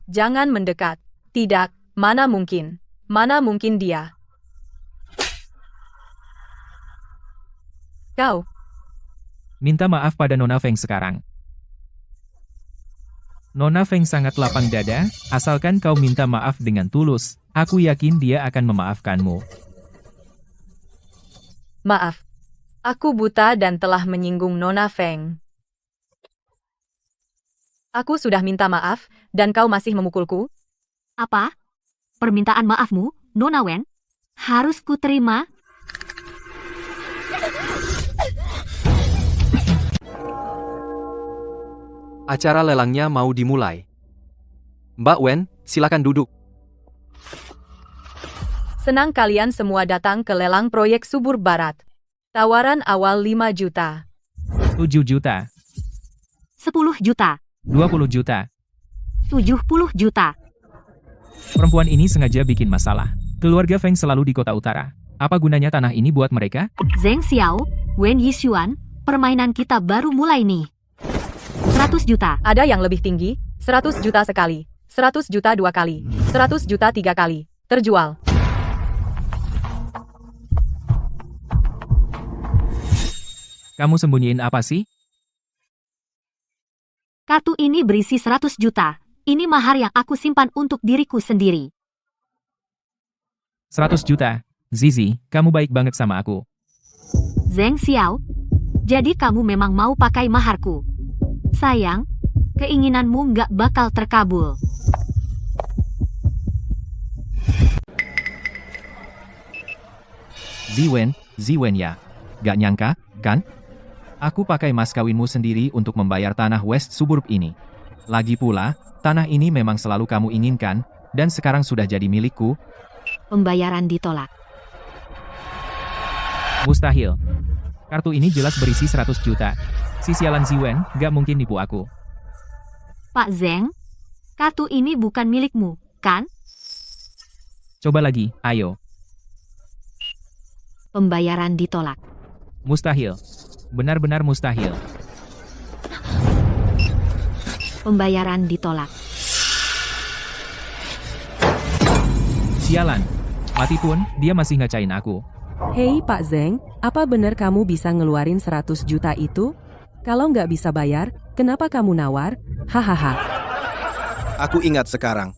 S7: Jangan mendekat. Tidak, mana mungkin. Mana mungkin dia. Kau.
S2: Minta maaf pada Nona Feng sekarang. Nona Feng sangat lapang dada, asalkan kau minta maaf dengan tulus. Aku yakin dia akan memaafkanmu.
S7: Maaf. Aku buta dan telah menyinggung Nona Feng. Aku sudah minta maaf, dan kau masih memukulku?
S4: Apa? Permintaan maafmu, Nona Wen? Harus kuterima?
S11: Acara lelangnya mau dimulai. Mbak Wen, silakan duduk.
S7: Senang kalian semua datang ke lelang proyek Subur Barat. Tawaran awal 5 juta.
S2: 7 juta.
S4: 10 juta.
S2: 20 juta.
S4: 70 juta.
S2: Perempuan ini sengaja bikin masalah. Keluarga Feng selalu di kota utara. Apa gunanya tanah ini buat mereka?
S4: Zheng Xiao, Wen Yixuan, permainan kita baru mulai nih. 100 juta.
S7: Ada yang lebih tinggi? 100 juta sekali. 100 juta 2 kali. 100 juta 3 kali. Terjual.
S2: Kamu sembunyiin apa sih?
S4: Kartu ini berisi 100 juta. Ini mahar yang aku simpan untuk diriku sendiri.
S2: 100 juta. Zizi, kamu baik banget sama aku.
S4: Zheng Xiao, jadi kamu memang mau pakai maharku. Sayang, keinginanmu nggak bakal terkabul.
S2: Ziwen ya. Gak nyangka, kan? Aku pakai mas kawinmu sendiri untuk membayar tanah West Suburb ini. Lagi pula, tanah ini memang selalu kamu inginkan, dan sekarang sudah jadi milikku.
S4: Pembayaran ditolak.
S2: Mustahil. Kartu ini jelas berisi 100 juta. Si sialan Ziwen, gak mungkin nipu aku.
S4: Pak Zheng, kartu ini bukan milikmu, kan?
S2: Coba lagi, ayo.
S4: Pembayaran ditolak.
S2: Mustahil. Benar-benar mustahil.
S4: Pembayaran ditolak.
S2: Sialan. Mati pun, dia masih ngacain aku.
S6: Hei Pak Zheng, apa benar kamu bisa ngeluarin 100 juta itu? Kalau nggak bisa bayar, kenapa kamu nawar? Hahaha.
S12: Aku ingat sekarang.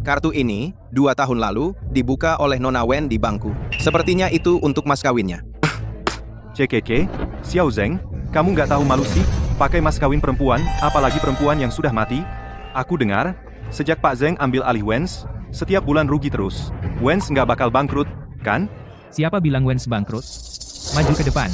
S12: Kartu ini, 2 tahun lalu, dibuka oleh Nona Wen di bangku. Sepertinya itu untuk mas kawinnya.
S10: CKK, Xiao Zheng, kamu nggak tahu malu sih? Pakai mas kawin perempuan, apalagi perempuan yang sudah mati? Aku dengar, sejak Pak Zeng ambil alih Wens, setiap bulan rugi terus. Wens nggak bakal bangkrut, kan?
S2: Siapa bilang Wens bangkrut? Maju ke depan.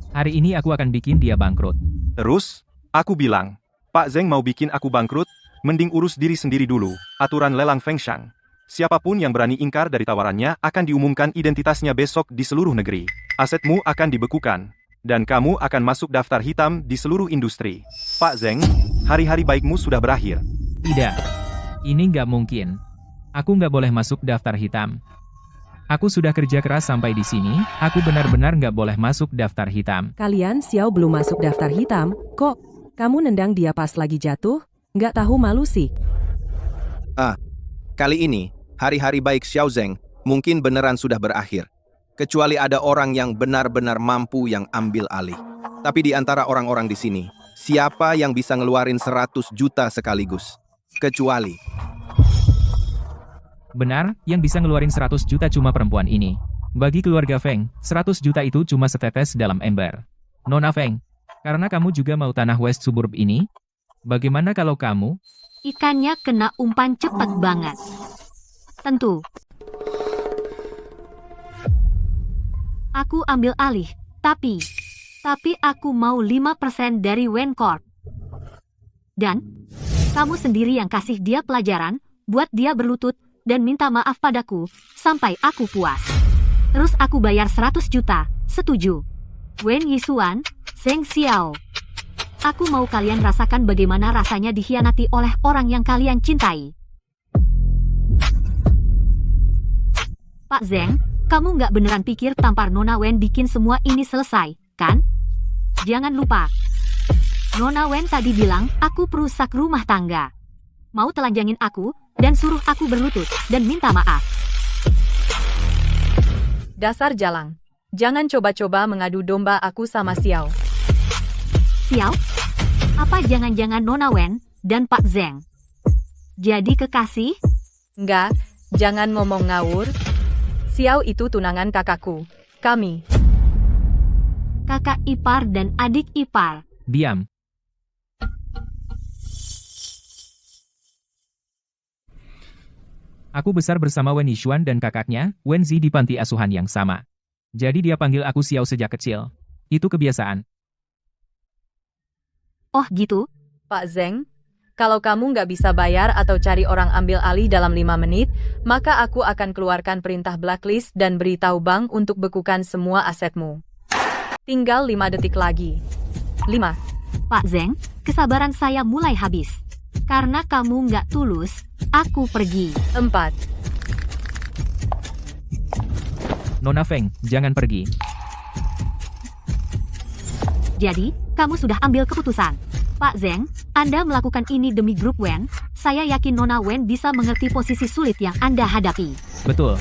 S2: Hari ini aku akan bikin dia bangkrut.
S10: Terus, aku bilang, Pak Zeng mau bikin aku bangkrut, mending urus diri sendiri dulu. Aturan lelang Feng Shang. Siapapun yang berani ingkar dari tawarannya akan diumumkan identitasnya besok di seluruh negeri. Asetmu akan dibekukan. Dan kamu akan masuk daftar hitam di seluruh industri. Pak Zeng, hari-hari baikmu sudah berakhir.
S2: Tidak. Ini nggak mungkin. Aku nggak boleh masuk daftar hitam. Aku sudah kerja keras sampai di sini, aku benar-benar nggak boleh masuk daftar hitam.
S6: Kalian Xiao belum masuk daftar hitam, kok kamu nendang dia pas lagi jatuh? Nggak tahu malu sih.
S12: Kali ini, hari-hari baik Xiao Zeng mungkin beneran sudah berakhir. Kecuali ada orang yang benar-benar mampu yang ambil alih. Tapi di antara orang-orang di sini, siapa yang bisa ngeluarin 100 juta sekaligus? Kecuali...
S2: Benar, yang bisa ngeluarin 100 juta cuma perempuan ini. Bagi keluarga Feng, 100 juta itu cuma setetes dalam ember. Nona Feng, karena kamu juga mau tanah West Suburb ini, bagaimana kalau kamu?
S4: Ikannya kena umpan cepat banget. Tentu. Aku ambil alih, tapi aku mau 5% dari Wen Corp. Dan, kamu sendiri yang kasih dia pelajaran, buat dia berlutut, dan minta maaf padaku, sampai aku puas. Terus aku bayar 100 juta, setuju. Wen Yisuan, Zeng Xiao. Aku mau kalian rasakan bagaimana rasanya dikhianati oleh orang yang kalian cintai. Pak Zeng, kamu nggak beneran pikir tampar Nona Wen bikin semua ini selesai, kan? Jangan lupa. Nona Wen tadi bilang aku perusak rumah tangga. Mau telanjangin aku, dan suruh aku berlutut, dan minta maaf.
S7: Dasar jalang. Jangan coba-coba mengadu domba aku sama Xiao.
S4: Xiao? Apa jangan-jangan Nona Wen dan Pak Zeng jadi kekasih?
S7: Enggak, jangan ngomong ngawur. Xiao itu tunangan kakakku. Kami.
S4: Kakak ipar dan adik ipar.
S2: Diam. Aku besar bersama Wen Yishuan dan kakaknya, Wen Zi di panti asuhan yang sama. Jadi dia panggil aku Xiao sejak kecil. Itu kebiasaan.
S4: Oh gitu?
S7: Pak Zeng, kalau kamu nggak bisa bayar atau cari orang ambil alih dalam 5 menit, maka aku akan keluarkan perintah blacklist dan beritahu bank untuk bekukan semua asetmu. Tinggal 5 detik lagi. 5.
S4: Pak Zeng, kesabaran saya mulai habis. Karena kamu nggak tulus, aku pergi.
S7: 4.
S2: Nona Feng, jangan pergi.
S4: Jadi, kamu sudah ambil keputusan. Pak Zeng, Anda melakukan ini demi grup Wen. Saya yakin Nona Wen bisa mengerti posisi sulit yang Anda hadapi.
S2: Betul.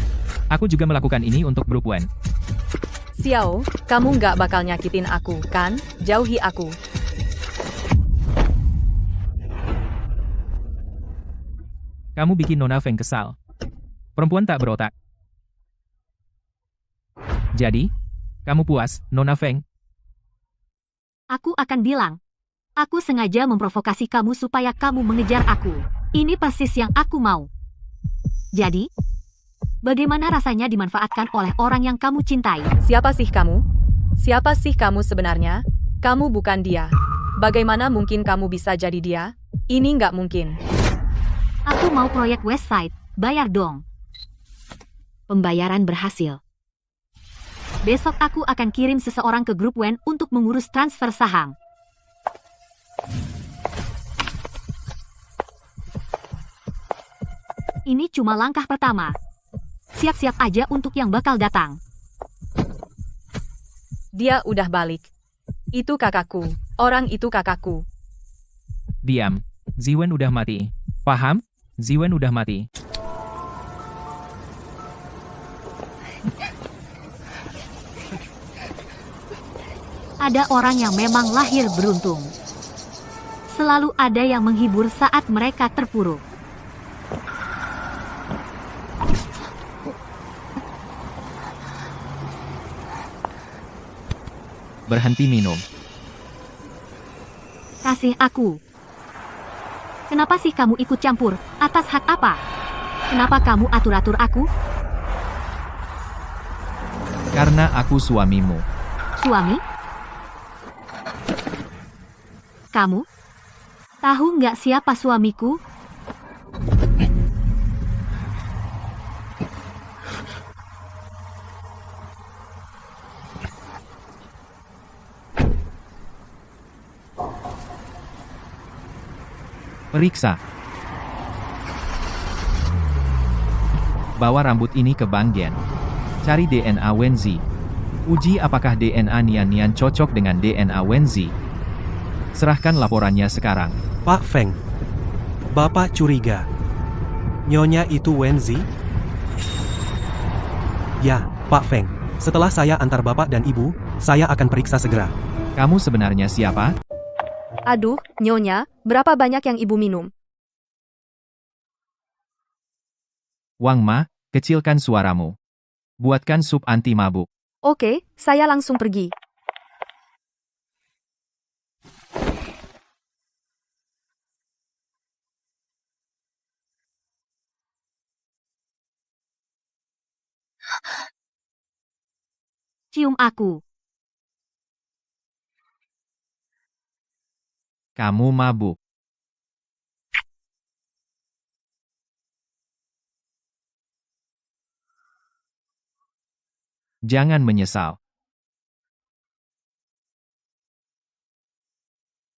S2: Aku juga melakukan ini untuk grup Wen.
S7: Xiao, kamu nggak bakal nyakitin aku, kan? Jauhi aku.
S2: Kamu bikin Nona Feng kesal. Perempuan tak berotak. Jadi, kamu puas, Nona Feng?
S4: Aku akan bilang. Aku sengaja memprovokasi kamu supaya kamu mengejar aku. Ini persis yang aku mau. Jadi, bagaimana rasanya dimanfaatkan oleh orang yang kamu cintai?
S7: Siapa sih kamu? Siapa sih kamu sebenarnya? Kamu bukan dia. Bagaimana mungkin kamu bisa jadi dia? Ini nggak mungkin.
S4: Aku mau proyek Westside, bayar dong. Pembayaran berhasil. Besok aku akan kirim seseorang ke grup Wen untuk mengurus transfer saham. Ini cuma langkah pertama. Siap-siap aja untuk yang bakal datang.
S7: Dia udah balik. Itu kakakku. Orang itu kakakku.
S2: Diam. Ziwen udah mati. Paham? Ziwen udah mati.
S4: Ada orang yang memang lahir beruntung. Selalu ada yang menghibur saat mereka terpuruk.
S2: Berhenti minum.
S4: Kasih aku. Kenapa sih kamu ikut campur? Atas hak apa? Kenapa kamu atur-atur aku?
S2: Karena aku suamimu.
S4: Suami? Kamu? Tahu nggak siapa suamiku?
S2: Periksa. Bawa rambut ini ke Bang Gen. Cari DNA Wenzi. Uji apakah DNA Nian cocok dengan DNA Wenzi. Serahkan laporannya sekarang.
S5: Pak Feng. Bapak curiga. Nyonya itu Wenzi? Ya, Pak Feng. Setelah saya antar Bapak dan Ibu, saya akan periksa segera.
S2: Kamu sebenarnya siapa?
S8: Aduh, Nyonya, berapa banyak yang ibu minum?
S2: Wang Ma, kecilkan suaramu. Buatkan sup anti mabuk.
S8: Oke, saya langsung pergi.
S4: Cium aku.
S2: Kamu mabuk. Jangan menyesal.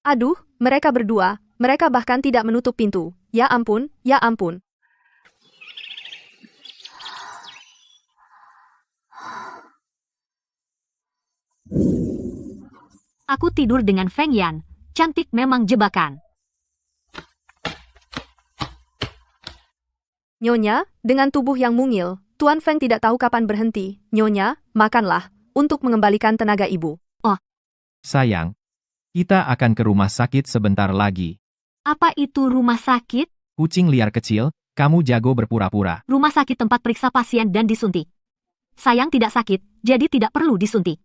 S8: Aduh, mereka berdua, mereka bahkan tidak menutup pintu. Ya ampun, ya ampun.
S4: Aku tidur dengan Feng Yan. Cantik memang jebakan.
S8: Nyonya, dengan tubuh yang mungil, Tuan Feng tidak tahu kapan berhenti. Nyonya, makanlah, untuk mengembalikan tenaga ibu.
S4: Oh,
S2: Sayang, kita akan ke rumah sakit sebentar lagi.
S4: apa itu rumah sakit?
S2: Kucing liar kecil, kamu jago berpura-pura.
S4: Rumah sakit tempat periksa pasien dan disuntik. Sayang tidak sakit, jadi tidak perlu disuntik.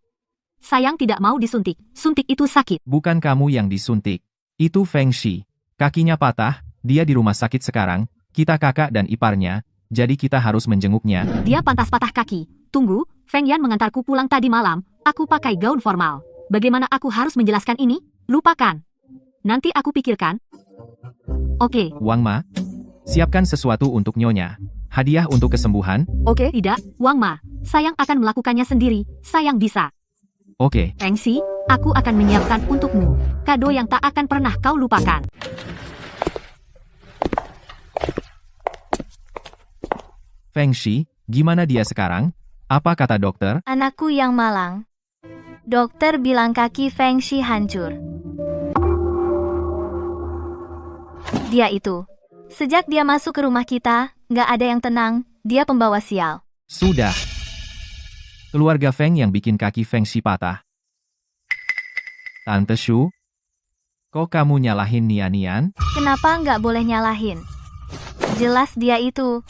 S4: Sayang tidak mau disuntik, suntik itu sakit.
S2: Bukan kamu yang disuntik. Itu Feng Shi. Kakinya patah, dia di rumah sakit sekarang, kita kakak dan iparnya, jadi kita harus menjenguknya.
S4: Dia pantas patah kaki. Tunggu, Feng Yan mengantarku pulang tadi malam, aku pakai gaun formal. Bagaimana aku harus menjelaskan ini? Lupakan. Nanti aku pikirkan. Oke.
S2: Wang Ma, siapkan sesuatu untuk Nyonya. Hadiah untuk kesembuhan.
S8: Oke?
S4: Tidak, Wang Ma. Sayang akan melakukannya sendiri, sayang bisa.
S2: Oke.
S4: Feng Shi, aku akan menyiapkan untukmu kado yang tak akan pernah kau lupakan.
S2: Feng Shi, gimana dia sekarang? Apa kata dokter?
S1: Anakku yang malang. Dokter bilang kaki Feng Shi hancur. Dia itu. Sejak dia masuk ke rumah kita, nggak ada yang tenang, dia pembawa sial.
S2: Sudah. Keluarga Feng yang bikin kaki Feng Shi patah. Tante Shu, kok kamu nyalahin Nian?
S1: Kenapa nggak boleh nyalahin? Jelas dia itu.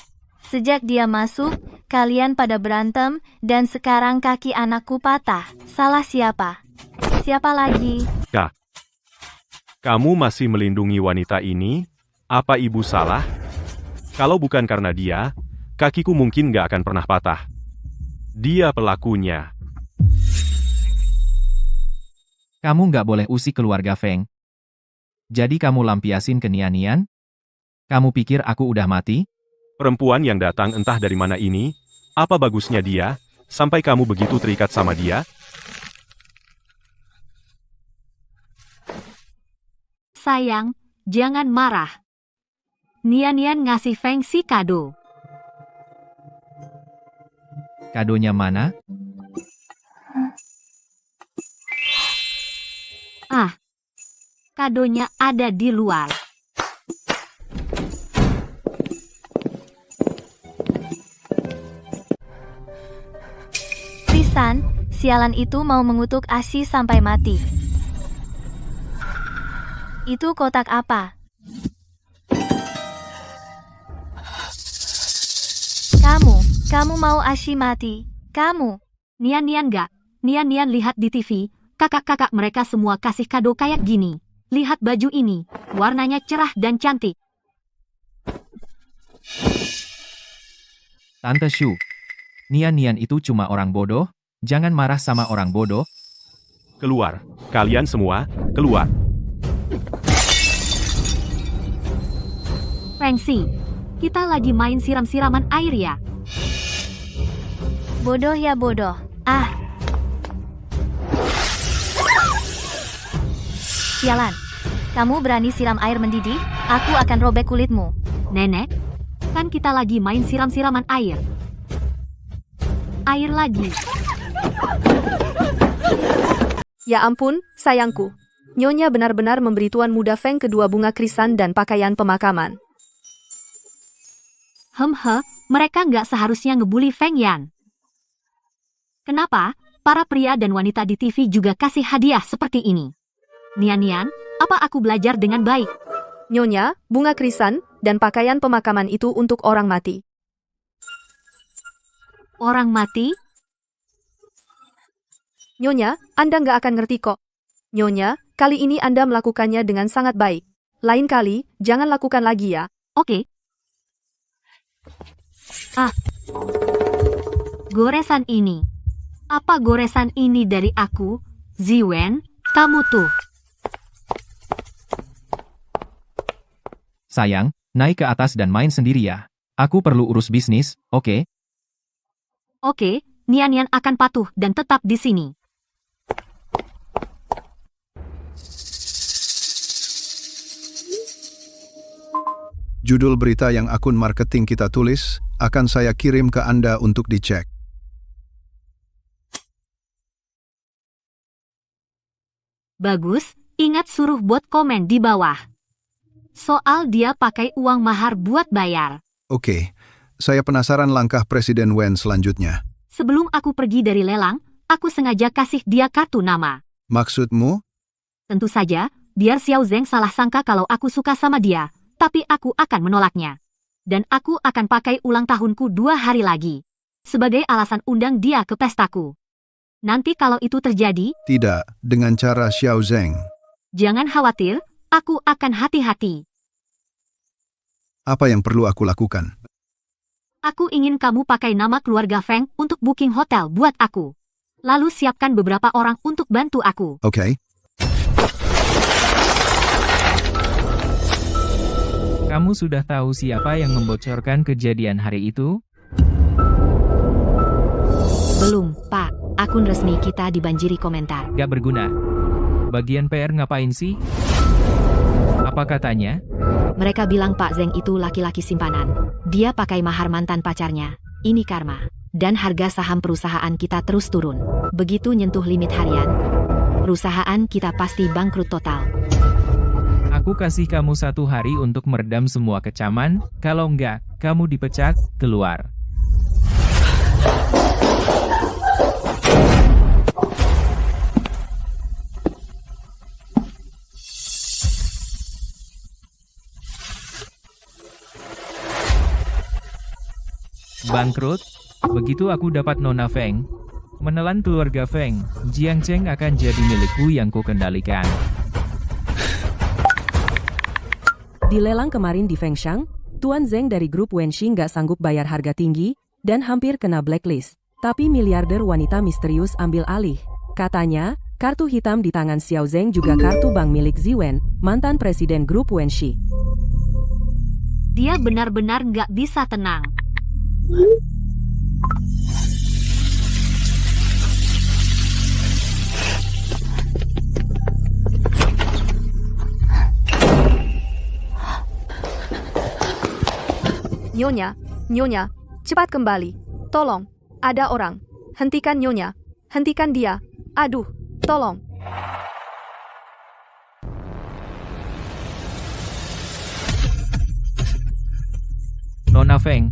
S1: Sejak dia masuk, kalian pada berantem, dan sekarang kaki anakku patah. Salah siapa? Siapa lagi?
S3: Kak, kamu masih melindungi wanita ini? Apa ibu salah? Kalau bukan karena dia, kakiku mungkin nggak akan pernah patah. Dia pelakunya.
S2: Kamu nggak boleh usik keluarga Feng. Jadi kamu lampiasin ke Nian? Kamu pikir aku udah mati?
S3: Perempuan yang datang entah dari mana ini, apa bagusnya dia, sampai kamu begitu terikat sama dia?
S4: Sayang, jangan marah. Nian ngasih Feng Shi kado.
S2: Kadonya mana?
S4: Kadonya ada di luar.
S1: Trisan, sialan itu mau mengutuk Ashi sampai mati. Itu kotak apa? Kamu mau Ashi mati? Kamu?
S4: Nian gak? Nian lihat di TV, kakak-kakak mereka semua kasih kado kayak gini. lihat baju ini. Warnanya cerah dan cantik.
S2: Tante Shu. Nian itu cuma orang bodoh, jangan marah sama orang bodoh.
S3: Keluar. Kalian semua, keluar.
S4: Fengxi, kita lagi main siram-siraman air ya.
S1: Bodoh ya bodoh. Ah. Sialan. Kamu berani siram air mendidih? Aku akan robek kulitmu.
S4: Nenek, kan kita lagi main siram-siraman air. Air lagi.
S8: Ya ampun, sayangku. Nyonya benar-benar memberi Tuan Muda Feng kedua bunga krisan dan pakaian pemakaman.
S4: Mereka nggak seharusnya ngebully Feng Yan. Kenapa para pria dan wanita di TV juga kasih hadiah seperti ini? Nian, apa aku belajar dengan baik?
S8: Nyonya, bunga krisan dan pakaian pemakaman itu untuk orang mati.
S4: Orang mati?
S8: Nyonya, Anda nggak akan ngerti kok. Nyonya, kali ini Anda melakukannya dengan sangat baik. Lain kali, jangan lakukan lagi ya.
S4: Oke. Goresan ini. Apa goresan ini dari aku? Ziwen, kamu tuh.
S2: Sayang, naik ke atas dan main sendiri ya. Aku perlu urus bisnis, oke?
S4: Oke, Nian akan patuh dan tetap di sini.
S9: Judul berita yang akun marketing kita tulis akan saya kirim ke Anda untuk dicek.
S4: Bagus, ingat suruh buat komen di bawah. Soal dia pakai uang mahar buat bayar.
S9: Oke, saya penasaran langkah Presiden Wen selanjutnya.
S4: Sebelum aku pergi dari lelang, aku sengaja kasih dia kartu nama.
S9: Maksudmu?
S4: Tentu saja, biar Xiao Zeng salah sangka kalau aku suka sama dia, tapi aku akan menolaknya. Dan aku akan pakai ulang tahunku 2 hari lagi. Sebagai alasan undang dia ke pestaku. Nanti kalau itu terjadi,
S9: Tidak, dengan cara Xiao Zeng.
S4: jangan khawatir, aku akan hati-hati.
S9: Apa yang perlu aku lakukan?
S4: Aku ingin kamu pakai nama keluarga Feng untuk booking hotel buat aku. Lalu siapkan beberapa orang untuk bantu aku.
S9: Oke.
S2: Kamu sudah tahu siapa yang membocorkan kejadian hari itu?
S4: Belum, Pak. Akun resmi kita dibanjiri komentar.
S2: Gak berguna. Bagian PR ngapain sih? Apa katanya?
S4: Mereka bilang Pak Zeng itu laki-laki simpanan. Dia pakai mahar mantan pacarnya. Ini karma. Dan harga saham perusahaan kita terus turun. Begitu nyentuh limit harian, perusahaan kita pasti bangkrut total.
S2: Aku kasih kamu 1 hari untuk meredam semua kecaman, kalau enggak, kamu dipecat, keluar. Bangkrut? Begitu aku dapat Nona Feng, menelan keluarga Feng, Jiang Cheng akan jadi milikku yang kukendalikan.
S6: Di lelang kemarin di Fengshan, Tuan Zeng dari grup Wenxi nggak sanggup bayar harga tinggi, dan hampir kena blacklist. Tapi miliarder wanita misterius ambil alih. Katanya, kartu hitam di tangan Xiao Zeng juga kartu bank milik Ziwen, mantan presiden grup Wenxi.
S4: Dia benar-benar nggak bisa tenang.
S8: Nyonya, cepat kembali. Tolong, ada orang. Hentikan Nyonya, hentikan dia. Aduh, tolong.
S2: Nona Feng.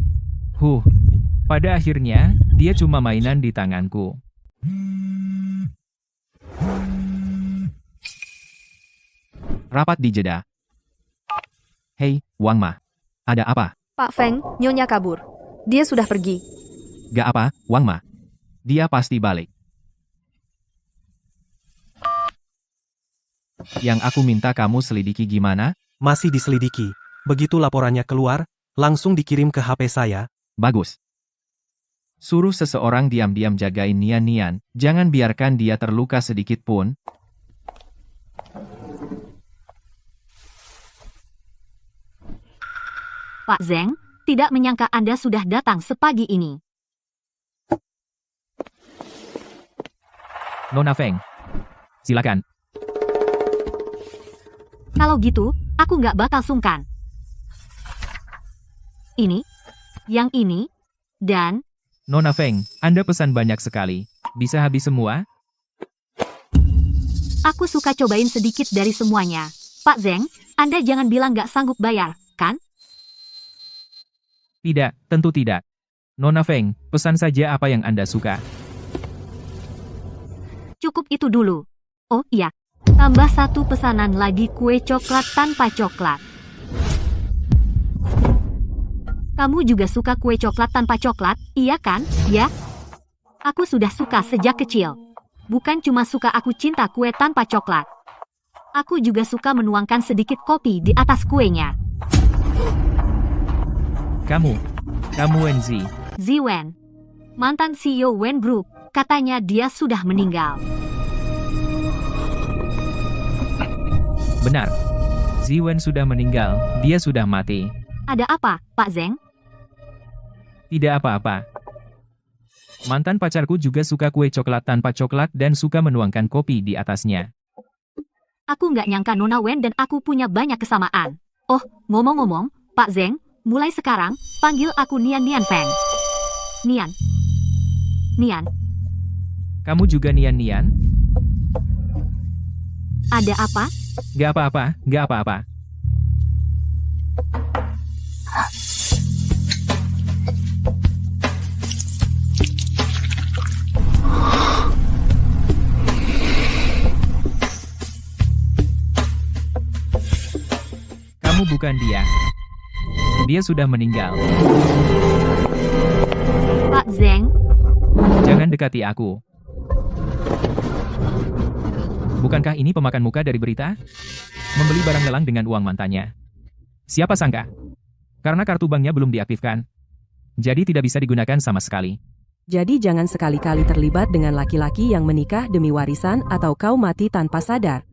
S2: Pada akhirnya, dia cuma mainan di tanganku. Rapat di jeda. Hei, Wang Ma. Ada apa?
S8: Pak Feng, Nyonya kabur. Dia sudah pergi.
S2: Gak apa, Wang Ma. Dia pasti balik.
S11: Yang aku minta kamu selidiki gimana?
S5: Masih diselidiki. Begitu laporannya keluar, langsung dikirim ke HP saya.
S11: Bagus. Suruh seseorang diam-diam jagain Nian-Nian, jangan biarkan dia terluka sedikit pun.
S4: Pak Zeng, tidak menyangka Anda sudah datang sepagi ini.
S2: Nona Feng. Silakan.
S4: Kalau gitu, aku nggak bakal sungkan. Ini, yang ini, dan...
S2: Nona Feng, Anda pesan banyak sekali. Bisa habis semua?
S4: Aku suka cobain sedikit dari semuanya. Pak Zeng, Anda jangan bilang nggak sanggup bayar, kan?
S2: Tidak, tentu tidak. Nona Feng, pesan saja apa yang Anda suka.
S4: Cukup itu dulu. Oh iya, tambah satu pesanan lagi kue coklat tanpa coklat. Kamu juga suka kue coklat tanpa coklat, iya kan? Ya? Aku sudah suka sejak kecil. Bukan cuma suka, aku cinta kue tanpa coklat. Aku juga suka menuangkan sedikit kopi di atas kuenya.
S2: Kamu Wenzi.
S4: Ziwen, mantan CEO Wen Group, katanya dia sudah meninggal.
S2: Benar. Ziwen sudah meninggal, dia sudah mati.
S4: Ada apa, Pak Zeng?
S2: Tidak apa-apa. Mantan pacarku juga suka kue coklat tanpa coklat dan suka menuangkan kopi di atasnya.
S4: Aku nggak nyangka Nona Wen dan aku punya banyak kesamaan. Oh, ngomong-ngomong, Pak Zeng, mulai sekarang, panggil aku Nian Feng. Nian. Nian.
S2: Kamu juga Nian?
S4: Ada apa?
S2: Gak apa-apa. Kamu bukan dia. Dia sudah meninggal.
S4: Pak Zeng.
S2: Jangan dekati aku. Bukankah ini pemakan muka dari berita? Membeli barang lelang dengan uang mantannya. Siapa sangka? Karena kartu banknya belum diaktifkan. Jadi tidak bisa digunakan sama sekali.
S6: Jadi jangan sekali-kali terlibat dengan laki-laki yang menikah demi warisan atau kau mati tanpa sadar.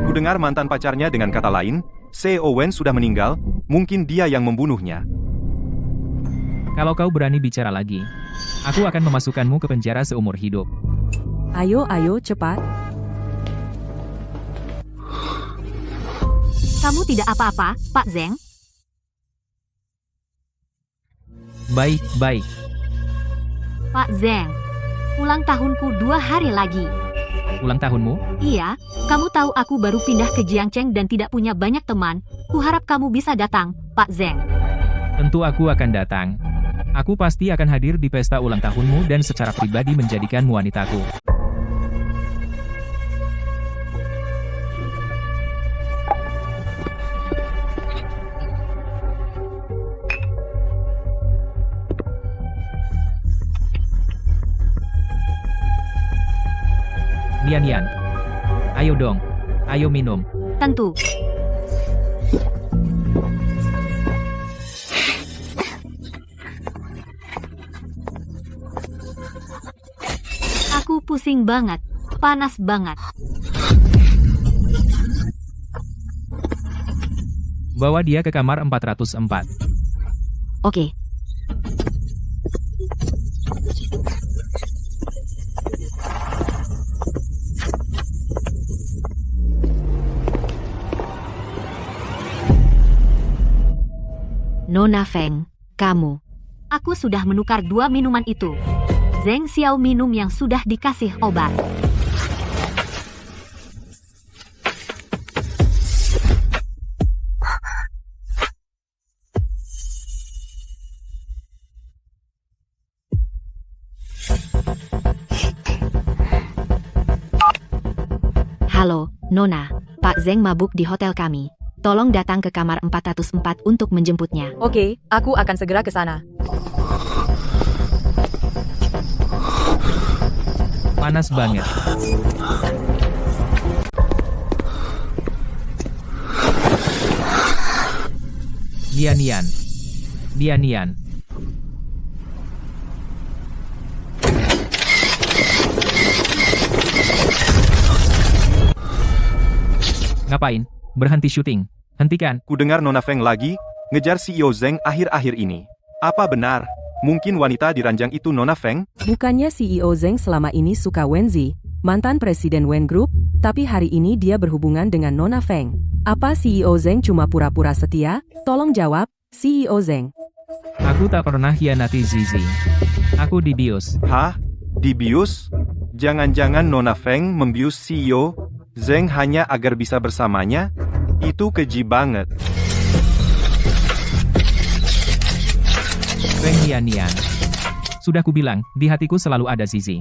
S10: Ku dengar mantan pacarnya, dengan kata lain, CEO Wen sudah meninggal, mungkin dia yang membunuhnya.
S2: Kalau kau berani bicara lagi, aku akan memasukkanmu ke penjara seumur hidup.
S6: Ayo cepat.
S4: Kamu tidak apa-apa, Pak Zeng?
S2: Baik.
S4: Pak Zeng, ulang tahunku 2 hari lagi.
S2: Ulang tahunmu?
S4: Iya, kamu tahu aku baru pindah ke Jiangcheng dan tidak punya banyak teman. Kuharap kamu bisa datang, Pak Zeng.
S2: Tentu aku akan datang. Aku pasti akan hadir di pesta ulang tahunmu dan secara pribadi menjadikanmu wanitaku. Nian, ayo dong, ayo minum.
S4: Tentu. Aku pusing banget, panas banget.
S2: Bawa dia ke kamar 404.
S4: Oke. Nona Feng, kamu. Aku sudah menukar 2 minuman itu. Zeng Xiao minum yang sudah dikasih obat. Halo, Nona. Pak Zeng mabuk di hotel kami. Tolong datang ke kamar 404 untuk menjemputnya.
S7: Oke, aku akan segera ke sana.
S2: Panas banget. Nian. Ngapain? Berhenti syuting. Hentikan.
S10: Ku dengar Nona Feng lagi ngejar CEO Zeng akhir-akhir ini. Apa benar? Mungkin wanita di ranjang itu Nona Feng?
S6: Bukannya CEO Zeng selama ini suka Wenzi, mantan presiden Wen Group, tapi hari ini dia berhubungan dengan Nona Feng. Apa CEO Zeng cuma pura-pura setia? Tolong jawab, CEO Zeng.
S2: Aku tak pernah hianati Zizi. Aku dibius.
S10: Hah? Dibius? Jangan-jangan Nona Feng membius CEO Zeng hanya agar bisa bersamanya? Itu keji banget.
S2: Feng Nian. Sudah kubilang, di hatiku selalu ada Zizi.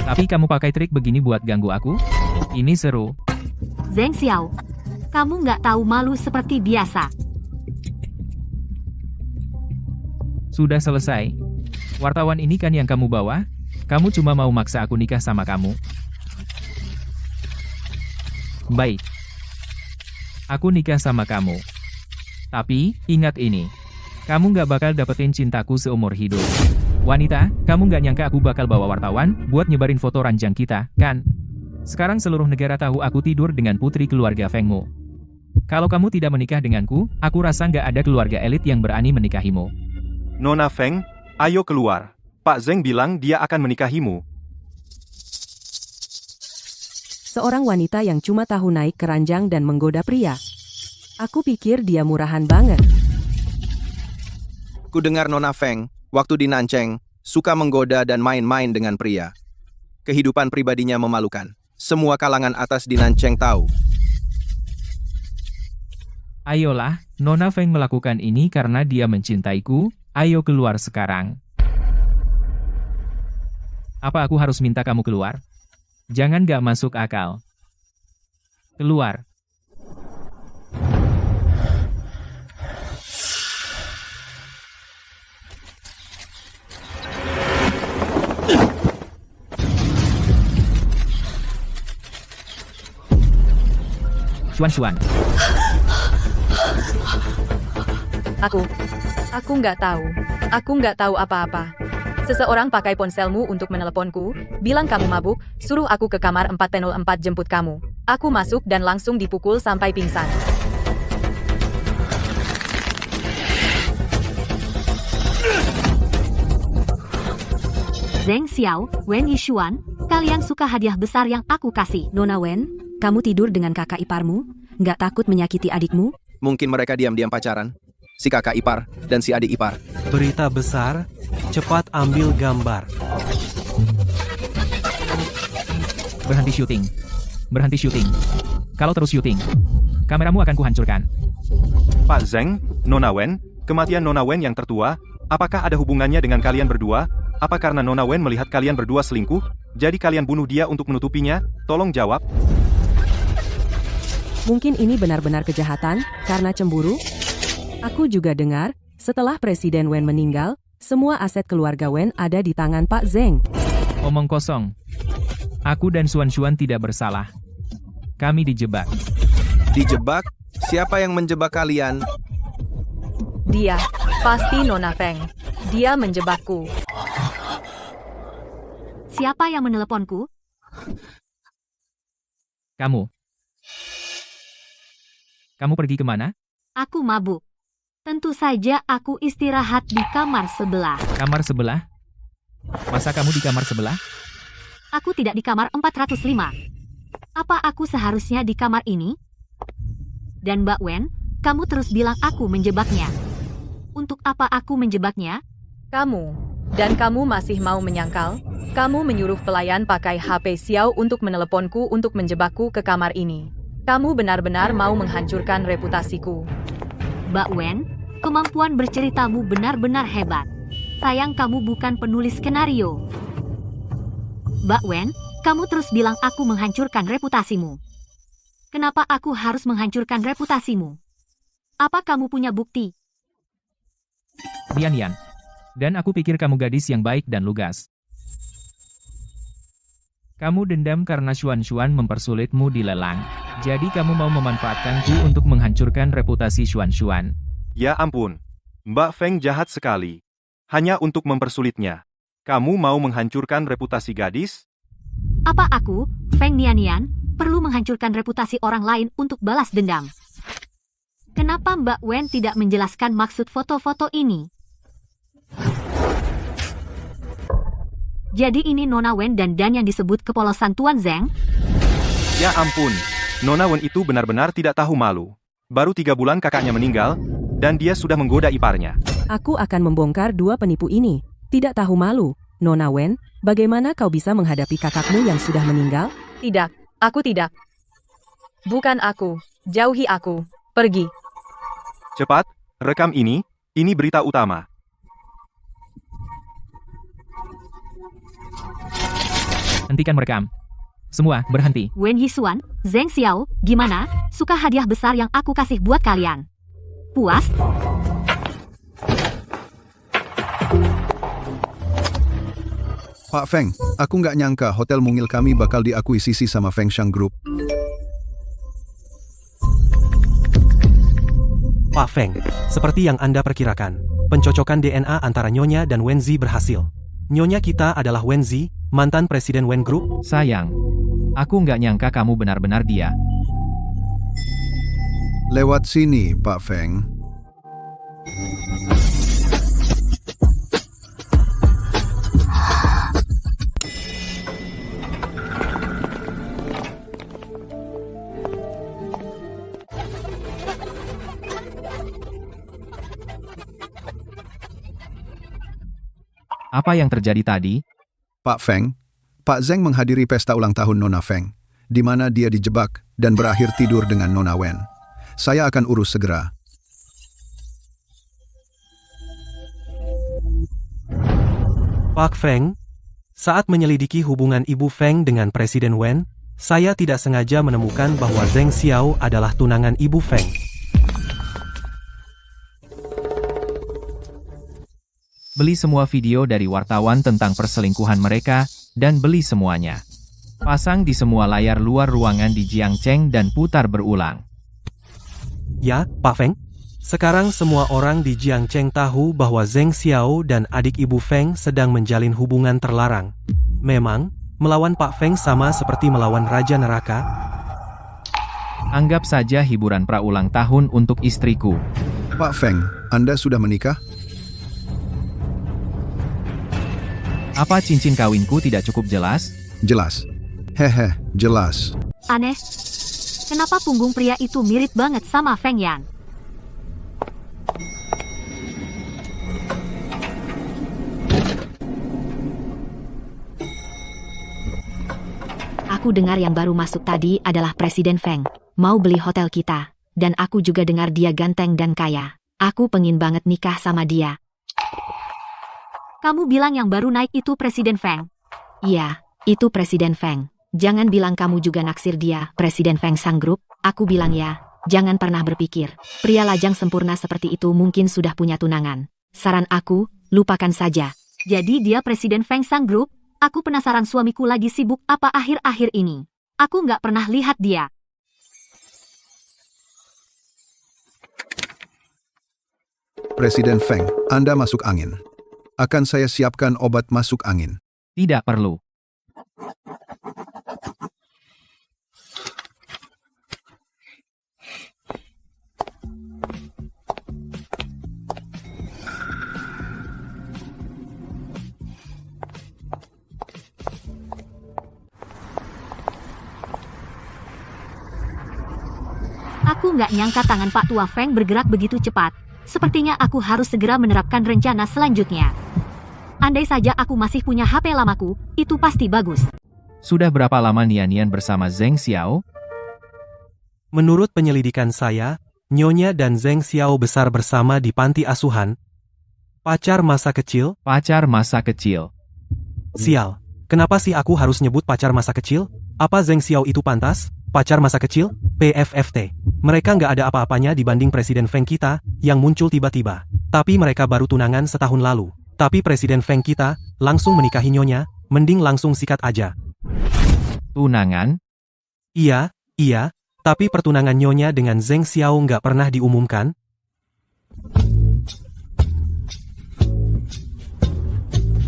S2: Tapi kamu pakai trik begini buat ganggu aku? Ini seru.
S4: Zeng Xiao, kamu nggak tahu malu seperti biasa.
S2: Sudah selesai. Wartawan ini kan yang kamu bawa? Kamu cuma mau maksa aku nikah sama kamu. Baik. Aku nikah sama kamu. Tapi, ingat ini. Kamu nggak bakal dapetin cintaku seumur hidup. Wanita, kamu nggak nyangka aku bakal bawa wartawan buat nyebarin foto ranjang kita, kan? Sekarang seluruh negara tahu aku tidur dengan putri keluarga Fengmu. Kalau kamu tidak menikah denganku, aku rasa nggak ada keluarga elit yang berani menikahimu.
S10: Nona Feng, ayo keluar. Pak Zeng bilang dia akan menikahimu.
S6: Seorang wanita yang cuma tahu naik ke ranjang dan menggoda pria. Aku pikir dia murahan banget.
S12: Ku dengar Nona Feng, waktu di Nancheng, suka menggoda dan main-main dengan pria. Kehidupan pribadinya memalukan. Semua kalangan atas di Nancheng tahu.
S2: Ayolah, Nona Feng melakukan ini karena dia mencintaiku. Ayo keluar sekarang. Apa aku harus minta kamu keluar? Jangan gak masuk akal. Keluar. Xuan.
S7: Aku nggak tahu. Aku nggak tahu apa-apa. Seseorang pakai ponselmu untuk meneleponku, bilang kamu mabuk, suruh aku ke kamar 404 jemput kamu. Aku masuk dan langsung dipukul sampai pingsan.
S4: Zeng Xiao, Wen Yishuan, kalian suka hadiah besar yang aku kasih. Nona Wen, kamu tidur dengan kakak iparmu? Nggak takut menyakiti adikmu?
S12: Mungkin mereka diam-diam pacaran. Si kakak ipar dan si adik ipar.
S5: Berita besar, cepat ambil gambar.
S2: Berhenti syuting. Kalau terus syuting, kameramu akan kuhancurkan.
S10: Pak Zeng, Nona Wen, kematian Nona Wen yang tertua, apakah ada hubungannya dengan kalian berdua? Apa karena Nona Wen melihat kalian berdua selingkuh, jadi kalian bunuh dia untuk menutupinya? Tolong jawab.
S6: Mungkin ini benar-benar kejahatan, karena cemburu? Aku juga dengar, setelah Presiden Wen meninggal, semua aset keluarga Wen ada di tangan Pak Zeng.
S2: Omong kosong. Aku dan Xuan tidak bersalah. Kami dijebak.
S12: Dijebak? Siapa yang menjebak kalian?
S7: Dia, pasti Nona Feng. Dia menjebakku.
S4: Siapa yang meneleponku?
S2: Kamu pergi kemana?
S4: Aku mabuk. Tentu saja aku istirahat di kamar sebelah.
S2: Kamar sebelah? Masa kamu di kamar sebelah?
S4: Aku tidak di kamar 405. Apa aku seharusnya di kamar ini? Dan Mbak Wen, kamu terus bilang aku menjebaknya. Untuk apa aku menjebaknya?
S7: Dan kamu masih mau menyangkal? Kamu menyuruh pelayan pakai HP Xiao untuk meneleponku untuk menjebakku ke kamar ini. Kamu benar-benar mau menghancurkan reputasiku.
S4: Mbak Wen, kemampuan berceritamu benar-benar hebat. Sayang kamu bukan penulis skenario. Mbak Wen, kamu terus bilang aku menghancurkan reputasimu. Kenapa aku harus menghancurkan reputasimu? Apa kamu punya bukti?
S2: Nian. Dan aku pikir kamu gadis yang baik dan lugas. Kamu dendam karena Xuan mempersulitmu di lelang. Jadi kamu mau memanfaatkanku untuk menghancurkan reputasi Xuan.
S10: Ya ampun. Mbak Feng jahat sekali. Hanya untuk mempersulitnya. Kamu mau menghancurkan reputasi gadis?
S4: Apa aku, Feng Nianian, perlu menghancurkan reputasi orang lain untuk balas dendam? Kenapa Mbak Wen tidak menjelaskan maksud foto-foto ini? Jadi ini Nona Wen dan Dan yang disebut kepolosan Tuan Zeng?
S10: Ya ampun, Nona Wen itu benar-benar tidak tahu malu. Baru 3 bulan kakaknya meninggal, dan dia sudah menggoda iparnya.
S6: Aku akan membongkar dua penipu ini. Tidak tahu malu. Nona Wen, bagaimana kau bisa menghadapi kakakmu yang sudah meninggal?
S7: Tidak, aku tidak. Bukan aku, jauhi aku, pergi.
S10: Cepat, rekam ini berita utama.
S2: Hentikan merekam. Semua, berhenti.
S4: Wen Yixuan, Zeng Xiao, gimana? Suka hadiah besar yang aku kasih buat kalian? Puas?
S9: Pak Feng, aku nggak nyangka hotel mungil kami bakal diakuisisi sama Fengxiang Group.
S5: Pak Feng, seperti yang Anda perkirakan, pencocokan DNA antara Nyonya dan Wenzi berhasil. Nyonya kita adalah Wenzi, mantan Presiden Wen Group.
S2: Sayang, aku nggak nyangka kamu benar-benar dia.
S9: Lewat sini, Pak Feng.
S2: Apa yang terjadi tadi?
S9: Pak Feng, Pak Zeng menghadiri pesta ulang tahun Nona Feng, di mana dia dijebak dan berakhir tidur dengan Nona Wen. Saya akan urus segera.
S5: Pak Feng, saat menyelidiki hubungan Ibu Feng dengan Presiden Wen, saya tidak sengaja menemukan bahwa Zeng Xiao adalah tunangan Ibu Feng.
S2: Beli semua video dari wartawan tentang perselingkuhan mereka, dan beli semuanya. Pasang di semua layar luar ruangan di Jiangcheng dan putar berulang.
S5: Ya, Pak Feng. Sekarang semua orang di Jiangcheng tahu bahwa Zeng Xiao dan adik Ibu Feng sedang menjalin hubungan terlarang. Memang, melawan Pak Feng sama seperti melawan Raja Neraka.
S2: Anggap saja hiburan pra-ulang tahun untuk istriku.
S9: Pak Feng, Anda sudah menikah?
S2: Apa cincin kawinku tidak cukup jelas?
S9: Jelas. Hehe, jelas.
S4: Aneh. Kenapa punggung pria itu mirip banget sama Feng Yan? Aku dengar yang baru masuk tadi adalah Presiden Feng. Mau beli hotel kita. Dan aku juga dengar dia ganteng dan kaya. Aku pengen banget nikah sama dia. Kamu bilang yang baru naik itu Presiden Feng? Iya, itu Presiden Feng. Jangan bilang kamu juga naksir dia, Presiden Feng Sang Group. Aku bilang ya, jangan pernah berpikir. Pria lajang sempurna seperti itu mungkin sudah punya tunangan. Saran aku, lupakan saja. Jadi dia Presiden Feng Sang Group? Aku penasaran suamiku lagi sibuk apa akhir-akhir ini. Aku nggak pernah lihat dia.
S9: Presiden Feng, Anda masuk angin. Akan saya siapkan obat masuk angin.
S2: Tidak perlu.
S4: Aku nggak nyangka tangan Pak Tua Feng bergerak begitu cepat. Sepertinya aku harus segera menerapkan rencana selanjutnya. Andai saja aku masih punya HP lamaku, itu pasti bagus.
S2: Sudah berapa lama Nian bersama Zeng Xiao?
S5: Menurut penyelidikan saya, Nyonya dan Zeng Xiao besar bersama di panti asuhan. Pacar masa kecil?
S2: Pacar masa kecil.
S5: Sial, kenapa sih aku harus nyebut pacar masa kecil? Apa Zeng Xiao itu pantas? Pacar masa kecil? PFFT. Mereka nggak ada apa-apanya dibanding Presiden Feng kita, yang muncul tiba-tiba. Tapi mereka baru tunangan setahun lalu. Tapi Presiden Feng kita, langsung menikahi Nyonya, mending langsung sikat aja.
S2: Tunangan?
S5: Iya, tapi pertunangan Nyonya dengan Zeng Xiao nggak pernah diumumkan.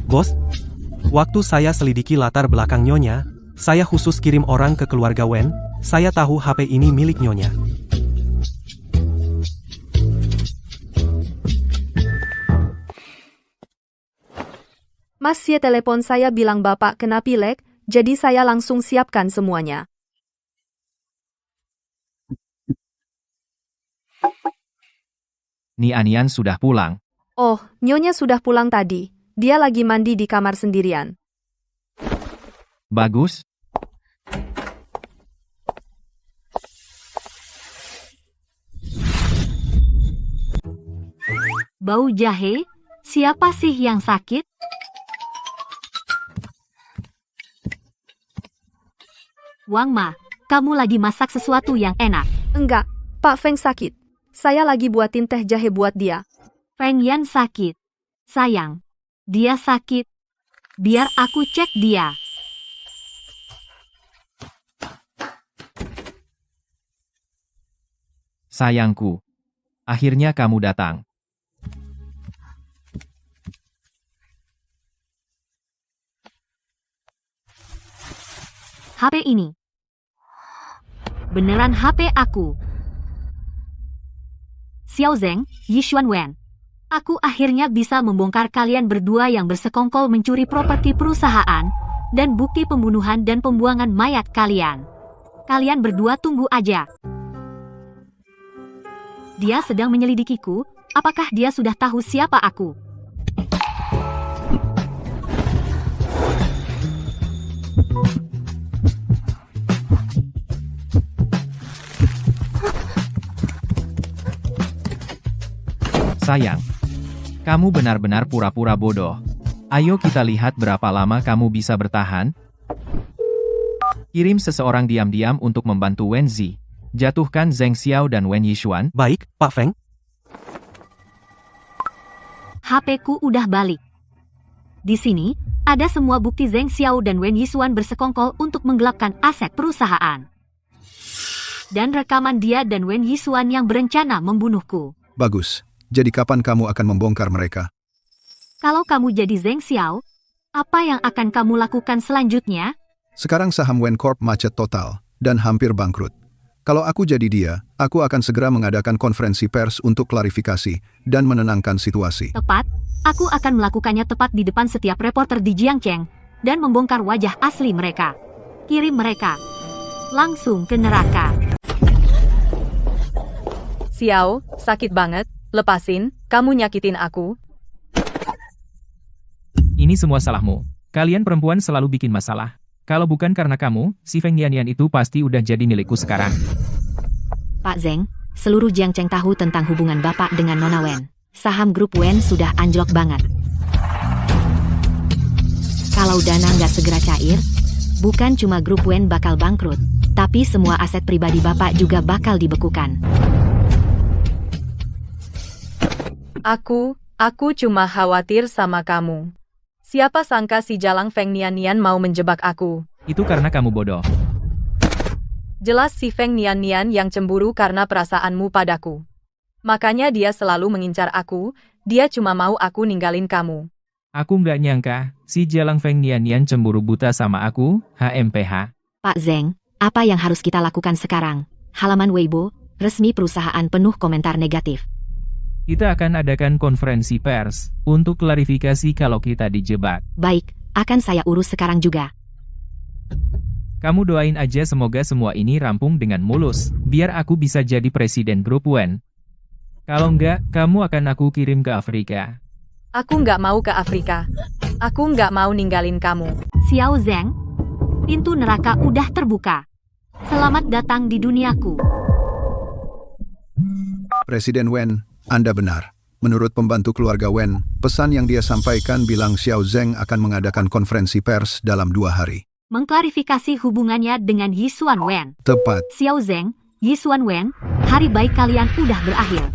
S5: Bos, waktu saya selidiki latar belakang Nyonya, saya khusus kirim orang ke keluarga Wen, saya tahu HP ini milik Nyonya.
S8: Mas Xie telepon saya bilang Bapak kena pilek, jadi saya langsung siapkan semuanya.
S2: Ni Anian sudah pulang.
S8: Oh, Nyonya sudah pulang tadi. Dia lagi mandi di kamar sendirian.
S2: Bagus.
S4: Bau jahe? Siapa sih yang sakit? Wang Ma, kamu lagi masak sesuatu yang enak.
S8: Enggak, Pak Feng sakit. Saya lagi buatin teh jahe buat dia.
S4: Feng Yan sakit. Sayang, dia sakit. Biar aku cek dia.
S2: Sayangku. Akhirnya kamu datang.
S4: HP ini. Beneran HP aku. Xiao Zeng, Yishuan Wen. Aku akhirnya bisa membongkar kalian berdua yang bersekongkol mencuri properti perusahaan, dan bukti pembunuhan dan pembuangan mayat kalian. Kalian berdua tunggu aja. Dia sedang menyelidikiku, apakah dia sudah tahu siapa aku?
S2: Sayang, kamu benar-benar pura-pura bodoh. Ayo kita lihat berapa lama kamu bisa bertahan. Kirim seseorang diam-diam untuk membantu Wen Zi. Jatuhkan Zheng Xiao dan Wen Yishuan.
S5: Baik, Pak Feng.
S4: HP-ku udah balik. Di sini, ada semua bukti Zheng Xiao dan Wen Yishuan bersekongkol untuk menggelapkan aset perusahaan. Dan rekaman dia dan Wen Yishuan yang berencana membunuhku.
S9: Bagus. Jadi kapan kamu akan membongkar mereka?
S4: Kalau kamu jadi Zheng Xiao, apa yang akan kamu lakukan selanjutnya?
S9: Sekarang saham Wen Corp macet total dan hampir bangkrut. Kalau aku jadi dia, aku akan segera mengadakan konferensi pers untuk klarifikasi dan menenangkan situasi.
S4: Tepat, aku akan melakukannya tepat di depan setiap reporter di Jiangcheng dan membongkar wajah asli mereka. Kirim mereka langsung ke neraka.
S7: Xiao, sakit banget. Lepasin, kamu nyakitin aku.
S2: Ini semua salahmu. Kalian perempuan selalu bikin masalah. Kalau bukan karena kamu, si Feng Yan itu pasti udah jadi milikku sekarang.
S4: Pak Zeng, seluruh Jiangcheng tahu tentang hubungan Bapak dengan Nona Wen. Saham grup Wen sudah anjlok banget. Kalau dana nggak segera cair, bukan cuma grup Wen bakal bangkrut, tapi semua aset pribadi Bapak juga bakal dibekukan.
S7: Aku cuma khawatir sama kamu. Siapa sangka si Jalang Feng Nian mau menjebak aku.
S2: Itu karena kamu bodoh.
S7: Jelas si Feng Nian yang cemburu karena perasaanmu padaku. Makanya dia selalu mengincar aku, dia cuma mau aku ninggalin kamu.
S2: Aku nggak nyangka, si Jalang Feng Nian cemburu buta sama aku, HMPH.
S4: Pak Zeng, apa yang harus kita lakukan sekarang? Halaman Weibo, resmi perusahaan penuh komentar negatif.
S2: Kita akan adakan konferensi pers untuk klarifikasi kalau kita dijebak.
S4: Baik, akan saya urus sekarang juga.
S2: Kamu doain aja semoga semua ini rampung dengan mulus, biar aku bisa jadi presiden grup Wen. Kalau enggak, kamu akan aku kirim ke Afrika.
S7: Aku nggak mau ke Afrika. Aku nggak mau ninggalin kamu.
S4: Xiao Zeng, pintu neraka udah terbuka. Selamat datang di duniaku.
S9: Presiden Wen, Anda benar. Menurut pembantu keluarga Wen, pesan yang dia sampaikan bilang Xiao Zeng akan mengadakan konferensi pers dalam 2 hari.
S4: Mengklarifikasi hubungannya dengan Yishuan Wen.
S9: Tepat.
S4: Xiao Zeng, Yishuan Wen, hari baik kalian udah berakhir.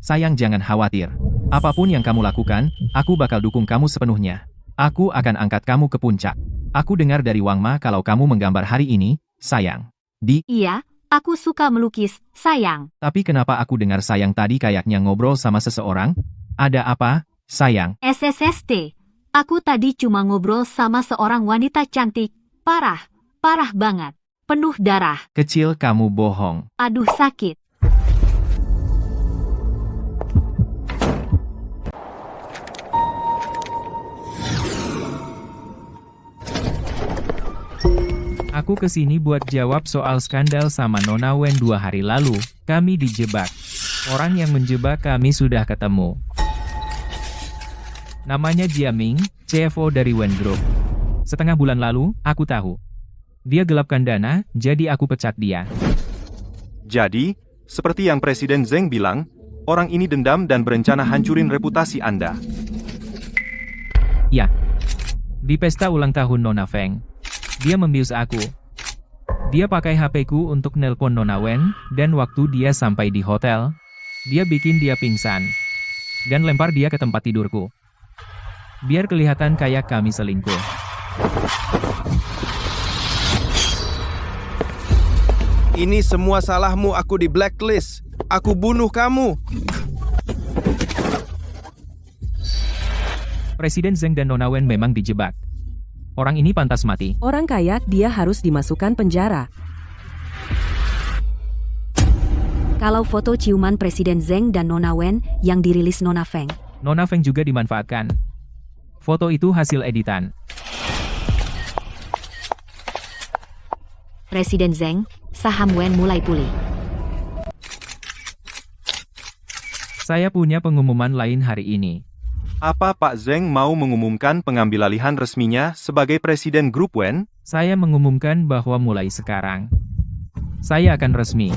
S2: Sayang jangan khawatir. Apapun yang kamu lakukan, aku bakal dukung kamu sepenuhnya. Aku akan angkat kamu ke puncak. Aku dengar dari Wang Ma kalau kamu menggambar hari ini, sayang.
S4: Iya, Aku suka melukis, sayang.
S2: Tapi kenapa aku dengar sayang tadi kayaknya ngobrol sama seseorang? Ada apa, sayang?
S4: SSST. Aku tadi cuma ngobrol sama seorang wanita cantik. Parah banget. Penuh darah.
S2: Kecil kamu bohong.
S4: Aduh sakit.
S2: Aku kesini buat jawab soal skandal sama Nona Wen 2 hari lalu. Kami dijebak. Orang yang menjebak kami sudah ketemu. Namanya Jiaming, CFO dari Wen Group. Setengah bulan lalu, aku tahu. Dia gelapkan dana, jadi aku pecat dia.
S10: Jadi, seperti yang Presiden Zeng bilang, orang ini dendam dan berencana hancurin reputasi Anda.
S2: Ya. Di pesta ulang tahun Nona Feng. Dia membius aku. Dia pakai HP-ku untuk nelpon Nona Wen, dan waktu dia sampai di hotel, dia bikin dia pingsan. Dan lempar dia ke tempat tidurku. Biar kelihatan kayak kami selingkuh.
S12: Ini semua salahmu, aku di blacklist. Aku bunuh kamu.
S2: Presiden Zeng dan Nona Wen memang dijebak. Orang ini pantas mati.
S6: Orang kayak dia harus dimasukkan penjara.
S4: Kalau foto ciuman Presiden Zeng dan Nona Wen yang dirilis Nona Feng.
S2: Nona Feng juga dimanfaatkan. Foto itu hasil editan.
S4: Presiden Zeng, saham Wen mulai pulih.
S2: Saya punya pengumuman lain hari ini.
S10: Apa Pak Zeng mau mengumumkan pengambilalihan resminya sebagai Presiden Grup Wen?
S2: Saya mengumumkan bahwa mulai sekarang, saya akan resmi.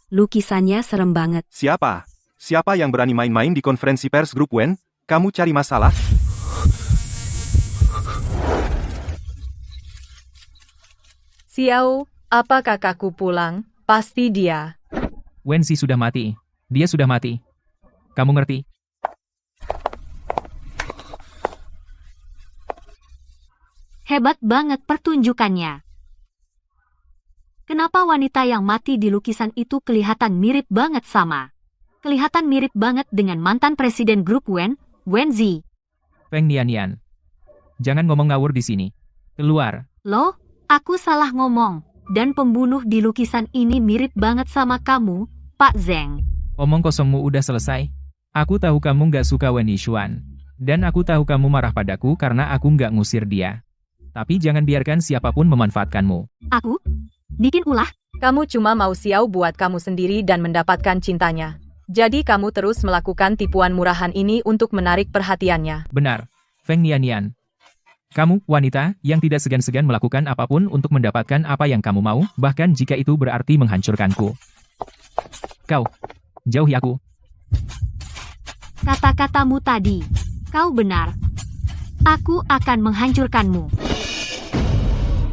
S4: Lukisannya serem banget.
S10: Siapa? Siapa yang berani main-main di konferensi pers Grup Wen? Kamu cari masalah?
S7: Xiao, apa kakakku pulang? Pasti dia.
S2: Wensi sudah mati. Dia sudah mati. Kamu ngerti?
S4: Hebat banget pertunjukannya. Kenapa wanita yang mati di lukisan itu kelihatan mirip banget sama? Kelihatan mirip banget dengan mantan presiden grup Wen, Wenzi.
S2: Feng Nianian. Jangan ngomong ngawur di sini. Keluar.
S4: Loh, aku salah ngomong. Dan pembunuh di lukisan ini mirip banget sama kamu, Pak Zeng.
S2: Omong kosongmu udah selesai. Aku tahu kamu nggak suka Wen Yishuan. Dan aku tahu kamu marah padaku karena aku nggak ngusir dia. Tapi jangan biarkan siapapun memanfaatkanmu.
S4: Aku? Bikin ulah?
S7: Kamu cuma mau Xiao buat kamu sendiri dan mendapatkan cintanya. Jadi kamu terus melakukan tipuan murahan ini untuk menarik perhatiannya.
S2: Benar, Feng Nianian. Kamu, wanita, yang tidak segan-segan melakukan apapun untuk mendapatkan apa yang kamu mau, bahkan jika itu berarti menghancurkanku. Kau, jauhi aku.
S4: Kata-katamu tadi, kau benar. Aku akan menghancurkanmu.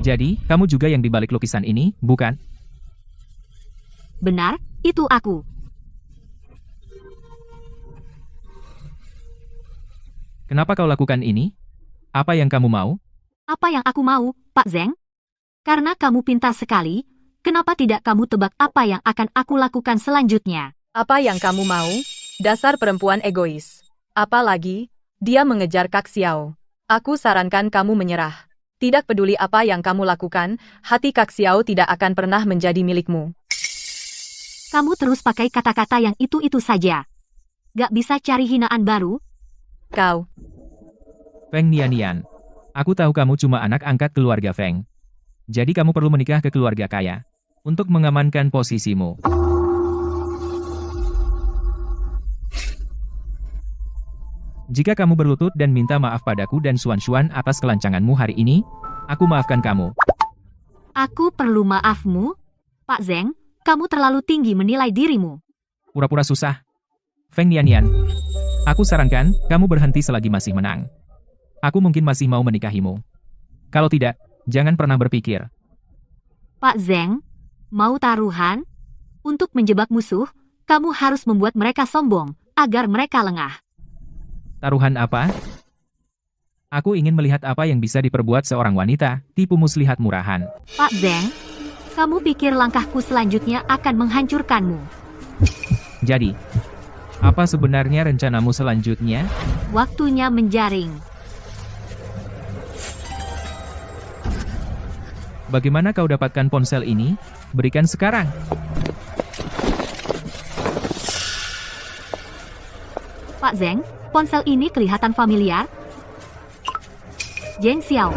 S2: Jadi, kamu juga yang dibalik lukisan ini, bukan?
S4: Benar, itu aku.
S2: Kenapa kau lakukan ini? Apa yang kamu mau?
S4: Apa yang aku mau, Pak Zeng? Karena kamu pintar sekali, kenapa tidak kamu tebak apa yang akan aku lakukan selanjutnya?
S7: Apa yang kamu mau? Dasar perempuan egois. Apalagi, dia mengejar Kak Xiao. Aku sarankan kamu menyerah. Tidak peduli apa yang kamu lakukan, hati Kak Xiao tidak akan pernah menjadi milikmu.
S4: Kamu terus pakai kata-kata yang itu-itu saja. Gak bisa cari hinaan baru?
S7: Kau.
S2: Feng Nianian. Aku tahu kamu cuma anak angkat keluarga Feng. Jadi kamu perlu menikah ke keluarga kaya. Untuk mengamankan posisimu. Jika kamu berlutut dan minta maaf padaku dan Xuan atas kelancanganmu hari ini, aku maafkan kamu.
S4: Aku perlu maafmu? Pak Zeng, kamu terlalu tinggi menilai dirimu.
S2: Pura-pura susah. Feng Nianian. Aku sarankan, kamu berhenti selagi masih menang. Aku mungkin masih mau menikahimu. Kalau tidak, jangan pernah berpikir.
S4: Pak Zeng, mau taruhan? Untuk menjebak musuh, kamu harus membuat mereka sombong, agar mereka lengah.
S2: Taruhan apa? Aku ingin melihat apa yang bisa diperbuat seorang wanita, tipu muslihat murahan.
S4: Pak Zeng, kamu pikir langkahku selanjutnya akan menghancurkanmu?
S2: Jadi, apa sebenarnya rencanamu selanjutnya?
S4: Waktunya menjaring.
S2: Bagaimana kau dapatkan ponsel ini? Berikan sekarang.
S4: Pak Zeng, ponsel ini kelihatan familiar. Zheng Xiao,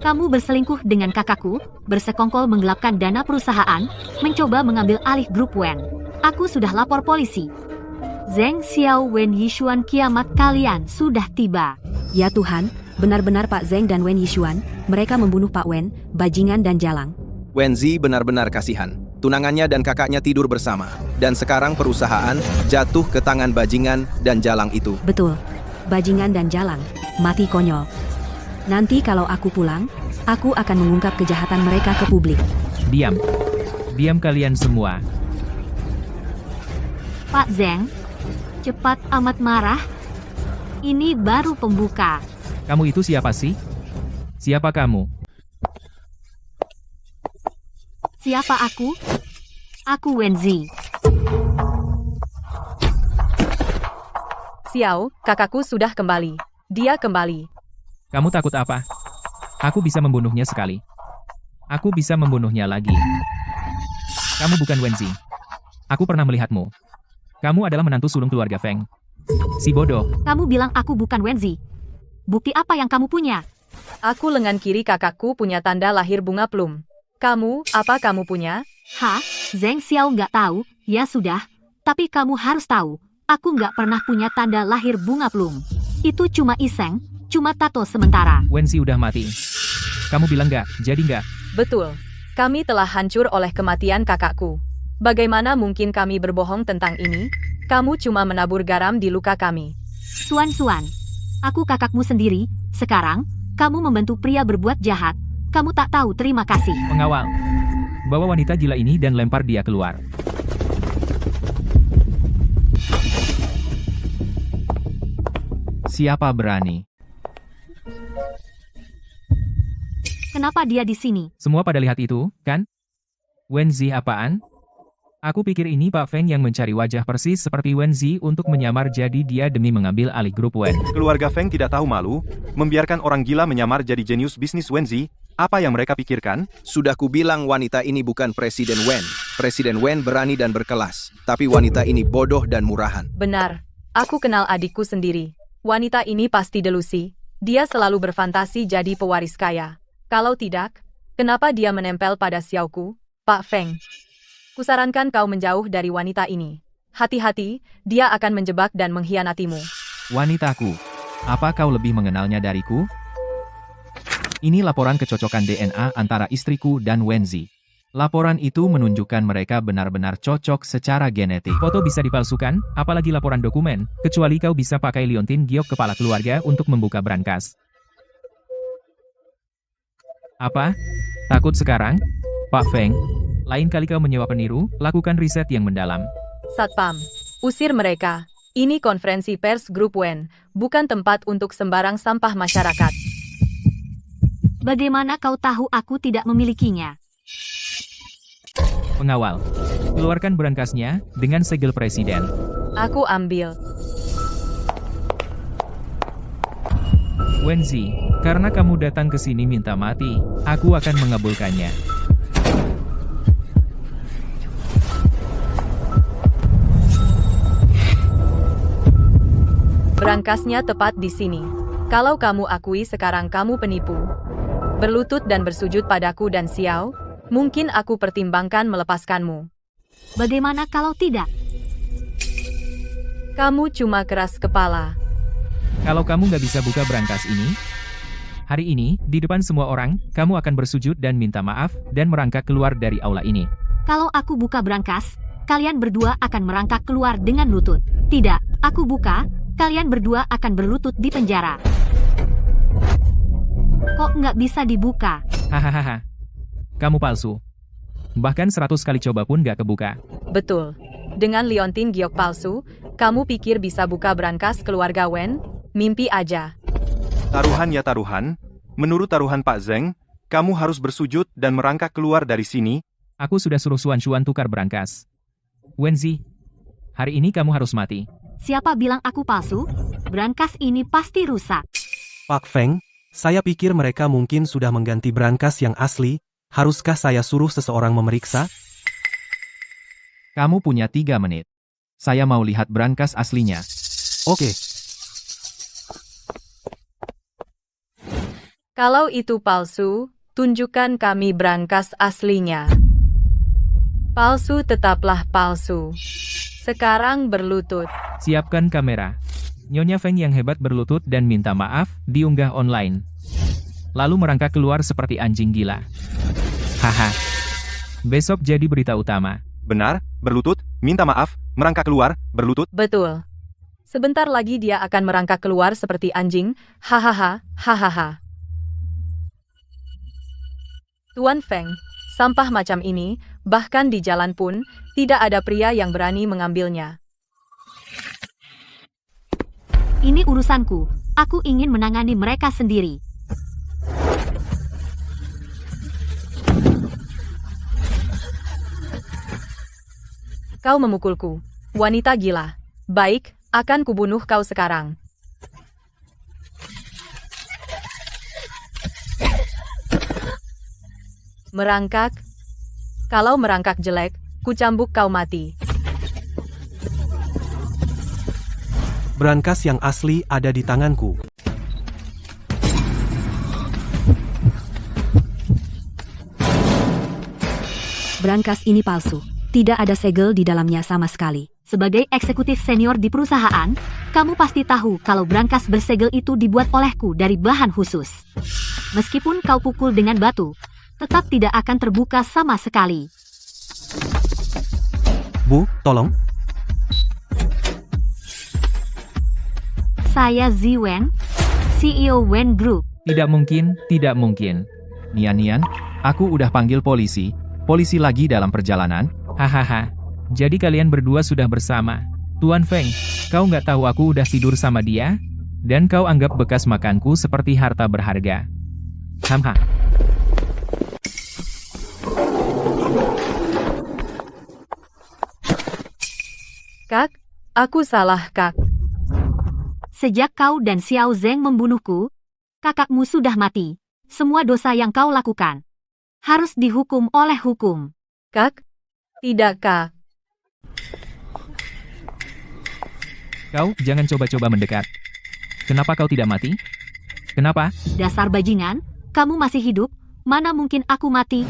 S4: kamu berselingkuh dengan kakakku, bersekongkol menggelapkan dana perusahaan, mencoba mengambil alih grup Wen. Aku sudah lapor polisi. Zheng Xiao, Wen Yishuan, kiamat kalian sudah tiba.
S6: Ya Tuhan, benar-benar Pak Zeng dan Wen Yishuan, mereka membunuh Pak Wen, bajingan dan jalang.
S12: Wenzi benar-benar kasihan. Tunangannya dan kakaknya tidur bersama. Dan sekarang perusahaan jatuh ke tangan bajingan dan jalang itu.
S6: Betul, bajingan dan jalang, mati konyol. Nanti kalau aku pulang, aku akan mengungkap kejahatan mereka ke publik.
S2: Diam. Diam kalian semua.
S4: Pak Zeng, cepat amat marah. Ini baru pembuka.
S2: Kamu itu siapa sih? Siapa kamu?
S4: Siapa aku? Aku Wenzi.
S7: Xiao, kakakku sudah kembali. Dia kembali.
S2: Kamu takut apa? Aku bisa membunuhnya sekali. Aku bisa membunuhnya lagi. Kamu bukan Wenzi. Aku pernah melihatmu. Kamu adalah menantu sulung keluarga Feng. Si bodoh.
S4: Kamu bilang aku bukan Wenzi. Bukti apa yang kamu punya?
S7: Aku lengan kiri kakakku punya tanda lahir bunga plum. Kamu, apa kamu punya?
S4: Hah? Zheng Xiao nggak tahu? Ya sudah. Tapi kamu harus tahu. Aku nggak pernah punya tanda lahir bunga plum. Itu cuma iseng, cuma tato sementara.
S2: Wenzi udah mati. Kamu bilang nggak, jadi nggak?
S7: Betul. Kami telah hancur oleh kematian kakakku. Bagaimana mungkin kami berbohong tentang ini? Kamu cuma menabur garam di luka kami.
S4: Suan, aku kakakmu sendiri. Sekarang, kamu membantu pria berbuat jahat. Kamu tak tahu terima kasih.
S2: Pengawal, bawa wanita gila ini dan lempar dia keluar. Siapa berani?
S4: Kenapa dia di sini?
S2: Semua pada lihat itu, kan? Wenzi apaan? Aku pikir ini Pak Feng yang mencari wajah persis seperti Wenzi untuk menyamar jadi dia demi mengambil alih grup Wen.
S10: Keluarga Feng tidak tahu malu, membiarkan orang gila menyamar jadi jenius bisnis Wenzi. Apa yang mereka pikirkan?
S12: Sudah kubilang wanita ini bukan Presiden Wen. Presiden Wen berani dan berkelas. Tapi wanita ini bodoh dan murahan.
S7: Benar. Aku kenal adikku sendiri. Wanita ini pasti delusi. Dia selalu berfantasi jadi pewaris kaya. Kalau tidak, kenapa dia menempel pada Xiaoku, Pak Feng? Kusarankan kau menjauh dari wanita ini. Hati-hati, dia akan menjebak dan mengkhianatimu.
S2: Wanitaku, apa kau lebih mengenalnya dariku? Ini laporan kecocokan DNA antara istriku dan Wenzi. Laporan itu menunjukkan mereka benar-benar cocok secara genetik. Foto bisa dipalsukan, apalagi laporan dokumen, kecuali kau bisa pakai liontin giok kepala keluarga untuk membuka brankas. Apa? Takut sekarang? Pak Feng? Lain kali kau menyewa peniru, lakukan riset yang mendalam.
S7: Satpam, usir mereka. Ini konferensi pers grup Wen, bukan tempat untuk sembarang sampah masyarakat.
S4: Bagaimana kau tahu aku tidak memilikinya?
S2: Pengawal, keluarkan brankasnya dengan segel presiden.
S7: Aku ambil.
S2: Wenzi, karena kamu datang ke sini minta mati, aku akan mengabulkannya.
S7: Brankasnya tepat di sini. Kalau kamu akui sekarang kamu penipu, berlutut dan bersujud padaku dan Xiao, mungkin aku pertimbangkan melepaskanmu.
S4: Bagaimana kalau tidak?
S7: Kamu cuma keras kepala.
S2: Kalau kamu nggak bisa buka brankas ini, hari ini, di depan semua orang, kamu akan bersujud dan minta maaf, dan merangkak keluar dari aula ini.
S4: Kalau aku buka brankas, kalian berdua akan merangkak keluar dengan lutut. Tidak, aku buka, kalian berdua akan berlutut di penjara. Kok nggak bisa dibuka?
S2: Hahaha. Kamu palsu. Bahkan 100 kali coba pun nggak kebuka.
S7: Betul. Dengan liontin giok palsu, kamu pikir bisa buka brankas keluarga Wen? Mimpi aja.
S10: Taruhan ya taruhan. Menurut taruhan Pak Zeng, kamu harus bersujud dan merangkak keluar dari sini.
S2: Aku sudah suruh Xuan tukar berangkas. Wenzi, hari ini kamu harus mati.
S4: Siapa bilang aku palsu? Brankas ini pasti rusak.
S5: Pak Feng, saya pikir mereka mungkin sudah mengganti brankas yang asli. Haruskah saya suruh seseorang memeriksa?
S11: Kamu punya 3 menit. Saya mau lihat brankas aslinya.
S5: Oke.
S7: Kalau itu palsu, tunjukkan kami brankas aslinya. Palsu tetaplah palsu. Sekarang berlutut.
S2: Siapkan kamera. Nyonya Feng yang hebat berlutut dan minta maaf, diunggah online. Lalu merangkak keluar seperti anjing gila. Haha. Besok jadi berita utama.
S10: Benar, berlutut, minta maaf, merangkak keluar, berlutut.
S7: Betul. Sebentar lagi dia akan merangkak keluar seperti anjing. Hahaha, hahaha. Tuan Feng, sampah macam ini, bahkan di jalan pun, tidak ada pria yang berani mengambilnya.
S4: Ini urusanku. Aku ingin menangani mereka sendiri.
S7: Kau memukulku. Wanita gila. Baik, akan kubunuh kau sekarang. Merangkak. Kalau merangkak jelek, kucambuk kau mati.
S5: Brankas yang asli ada di tanganku.
S4: Brankas ini palsu. Tidak ada segel di dalamnya sama sekali. Sebagai eksekutif senior di perusahaan, kamu pasti tahu kalau brankas bersegel itu dibuat olehku dari bahan khusus. Meskipun kau pukul dengan batu, tetap tidak akan terbuka sama sekali.
S5: Bu, tolong.
S4: Saya Ziwen, CEO Wen Group.
S2: Tidak mungkin, tidak mungkin.
S11: Nian, aku udah panggil polisi. Polisi lagi dalam perjalanan.
S2: Hahaha. Jadi kalian berdua sudah bersama. Tuan Feng, kau nggak tahu aku udah tidur sama dia? Dan kau anggap bekas makanku seperti harta berharga. Hamha.
S7: Kak, aku salah, Kak.
S4: Sejak kau dan Xiao Zeng membunuhku, kakakmu sudah mati. Semua dosa yang kau lakukan harus dihukum oleh hukum.
S7: Kak? Tidak, Kak.
S2: Kau jangan coba-coba mendekat. Kenapa kau tidak mati? Kenapa?
S4: Dasar bajingan, kamu masih hidup, mana mungkin aku mati?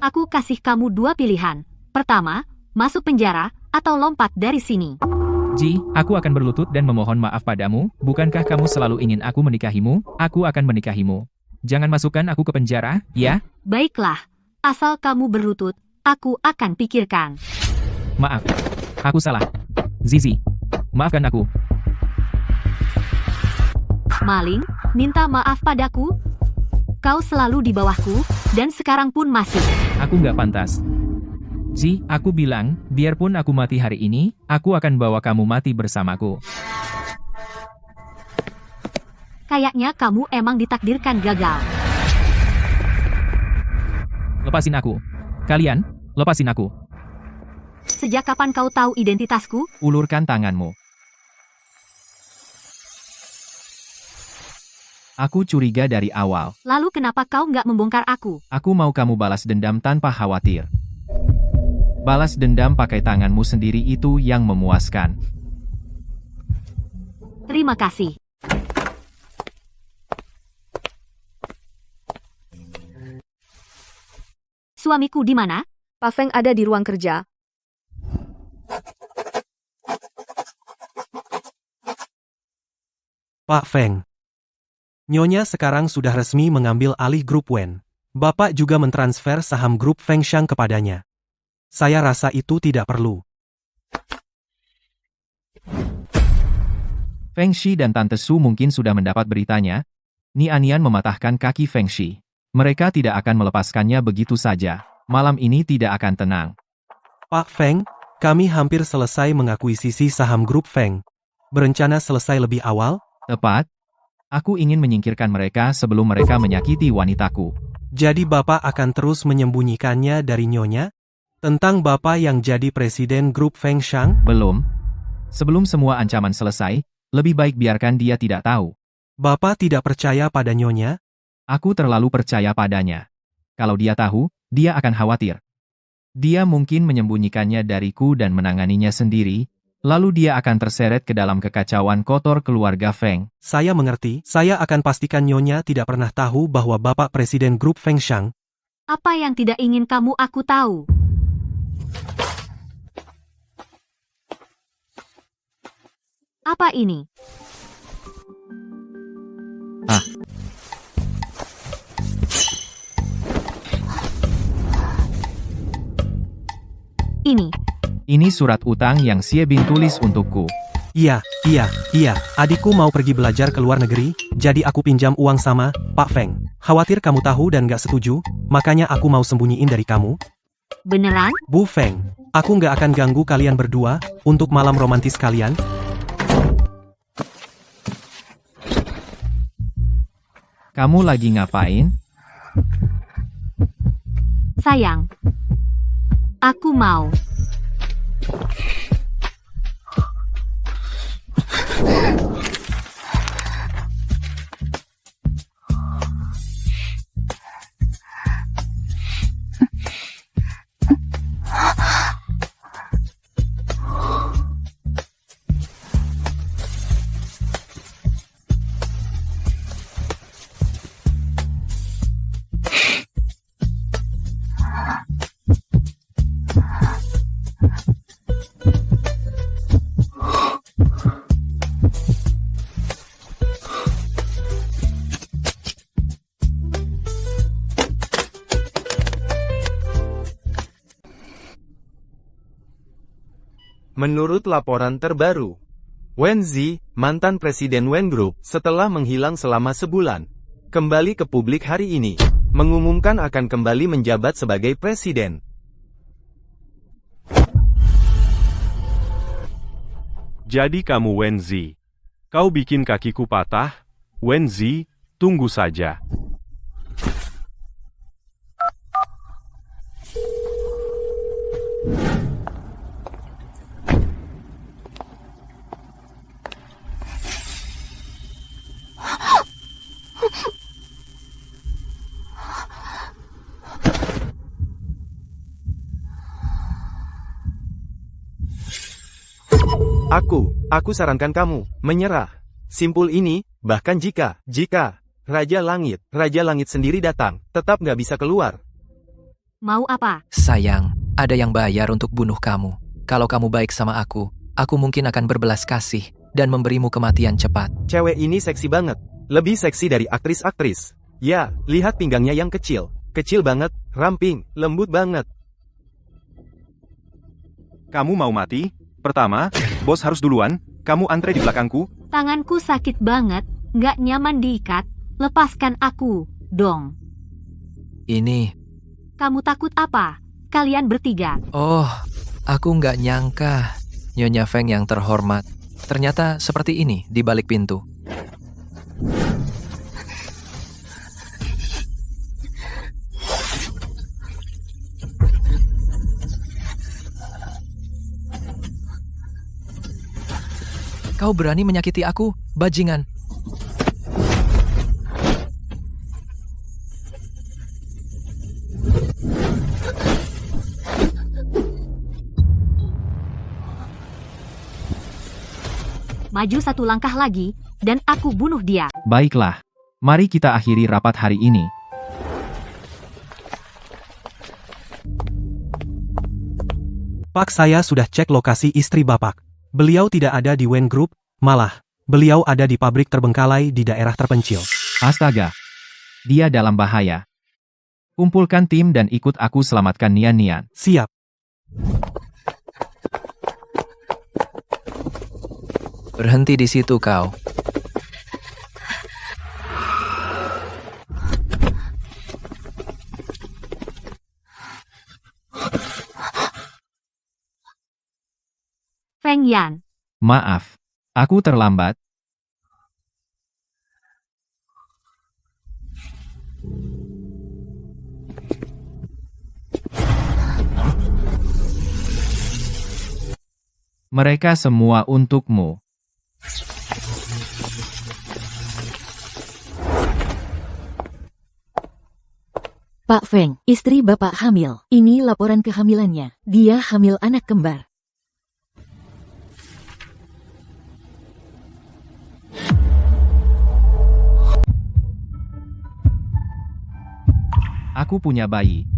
S4: Aku kasih kamu 2 pilihan. Pertama, masuk penjara, atau lompat dari sini.
S2: Ji, aku akan berlutut dan memohon maaf padamu. Bukankah kamu selalu ingin aku menikahimu? Aku akan menikahimu. Jangan masukkan aku ke penjara, ya?
S4: Baiklah, asal kamu berlutut, aku akan pikirkan.
S2: Maaf, aku salah. Zizi, maafkan aku.
S4: Maling, minta maaf padaku? Kau selalu di bawahku, dan sekarang pun masih.
S2: Aku nggak pantas. Ji, aku bilang, biarpun aku mati hari ini, aku akan bawa kamu mati bersamaku.
S4: Kayaknya kamu emang ditakdirkan gagal.
S2: Lepasin aku. Kalian, lepasin aku.
S4: Sejak kapan kau tahu identitasku?
S11: Ulurkan tanganmu. Aku curiga dari awal.
S4: Lalu kenapa kau nggak membongkar aku?
S11: Aku mau kamu balas dendam tanpa khawatir. Balas dendam pakai tanganmu sendiri itu yang memuaskan.
S4: Terima kasih. Suamiku di mana?
S8: Pak Feng ada di ruang kerja.
S5: Pak Feng. Nyonya sekarang sudah resmi mengambil alih grup Wen. Bapak juga mentransfer saham grup Fengxiang kepadanya. Saya rasa itu tidak perlu.
S11: Feng Shi dan Tante Su mungkin sudah mendapat beritanya. Nian mematahkan kaki Feng Shi. Mereka tidak akan melepaskannya begitu saja. Malam ini tidak akan tenang.
S5: Pak Feng, kami hampir selesai mengakuisisi saham grup Feng. Berencana selesai lebih awal?
S11: Tepat.
S2: Aku ingin menyingkirkan mereka sebelum mereka menyakiti wanitaku.
S5: Jadi Bapak akan terus menyembunyikannya dari Nyonya? Tentang Bapak yang jadi presiden grup Feng Shang?
S2: Belum. Sebelum semua ancaman selesai, lebih baik biarkan dia tidak tahu.
S5: Bapak tidak percaya pada Nyonya?
S2: Aku terlalu percaya padanya. Kalau dia tahu, dia akan khawatir. Dia mungkin menyembunyikannya dariku dan menanganinya sendiri, lalu dia akan terseret ke dalam kekacauan kotor keluarga Feng.
S5: Saya mengerti, saya akan pastikan Nyonya tidak pernah tahu bahwa Bapak presiden grup Feng Shang.
S4: Apa yang tidak ingin kamu aku tahu? Apa ini? Ini.
S2: Ini surat utang yang Xie Bing tulis untukku.
S5: Iya, adikku mau pergi belajar ke luar negeri, jadi aku pinjam uang sama Pak Feng. Khawatir kamu tahu dan gak setuju, makanya aku mau sembunyiin dari kamu.
S4: Beneran?
S5: Bu Feng, aku gak akan ganggu kalian berdua, untuk malam romantis kalian.
S2: Kamu lagi ngapain?
S4: Sayang. Aku mau.
S13: Menurut laporan terbaru, Wen Zi, mantan presiden Wen Group, setelah menghilang selama sebulan, kembali ke publik hari ini, mengumumkan akan kembali menjabat sebagai presiden.
S3: Jadi kamu Wen Zi. Kau bikin kakiku patah? Wen Zi, tunggu saja.
S13: Aku sarankan kamu, menyerah. Simpul ini, bahkan jika Raja Langit sendiri datang, tetap nggak bisa keluar.
S4: Mau apa?
S14: Sayang, ada yang bayar untuk bunuh kamu. Kalau kamu baik sama aku mungkin akan berbelas kasih, dan memberimu kematian cepat.
S13: Cewek ini seksi banget, lebih seksi dari aktris-aktris. Ya, lihat pinggangnya yang kecil banget, ramping, lembut banget.
S10: Kamu mau mati? Pertama, bos harus duluan, kamu antre di belakangku.
S4: Tanganku sakit banget, nggak nyaman diikat, lepaskan aku, dong.
S14: Ini.
S4: Kamu takut apa? Kalian bertiga.
S14: Oh, aku nggak nyangka. Nyonya Feng yang terhormat. Ternyata seperti ini di balik pintu. Kau berani menyakiti aku, bajingan.
S4: Maju satu langkah lagi, dan aku bunuh dia.
S2: Baiklah. Mari kita akhiri rapat hari ini.
S5: Pak, saya sudah cek lokasi istri Bapak. Beliau tidak ada di Wen Group, malah, beliau ada di pabrik terbengkalai di daerah terpencil.
S2: Astaga. Dia dalam bahaya. Kumpulkan tim dan ikut aku selamatkan Nian.
S5: Siap.
S14: Berhenti di situ kau.
S4: Feng Yan.
S2: Maaf. Aku terlambat. Mereka semua untukmu.
S15: Pak Feng, istri Bapak hamil. Ini laporan kehamilannya. Dia hamil anak kembar.
S2: Aku punya bayi.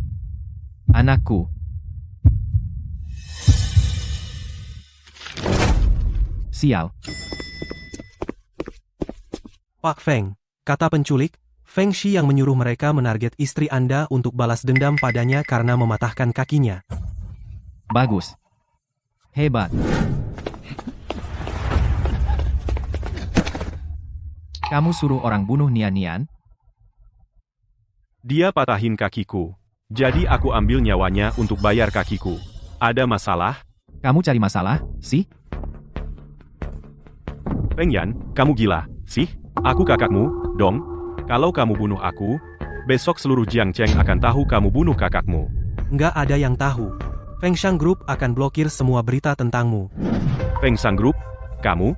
S2: Anakku. Sial.
S5: Pak Feng, kata penculik, Feng Shi yang menyuruh mereka menarget istri Anda untuk balas dendam padanya karena mematahkan kakinya.
S2: Bagus. Hebat. Kamu suruh orang bunuh Nian-Nian?
S3: Dia patahin kakiku. Jadi aku ambil nyawanya untuk bayar kakiku. Ada masalah?
S2: Kamu cari masalah, sih?
S3: Feng Yan, kamu gila, sih? Aku kakakmu, dong. Kalau kamu bunuh aku, besok seluruh Jiangcheng akan tahu kamu bunuh kakakmu.
S5: Nggak ada yang tahu. Feng Shang Group akan blokir semua berita tentangmu.
S3: Feng Shang Group? Kamu?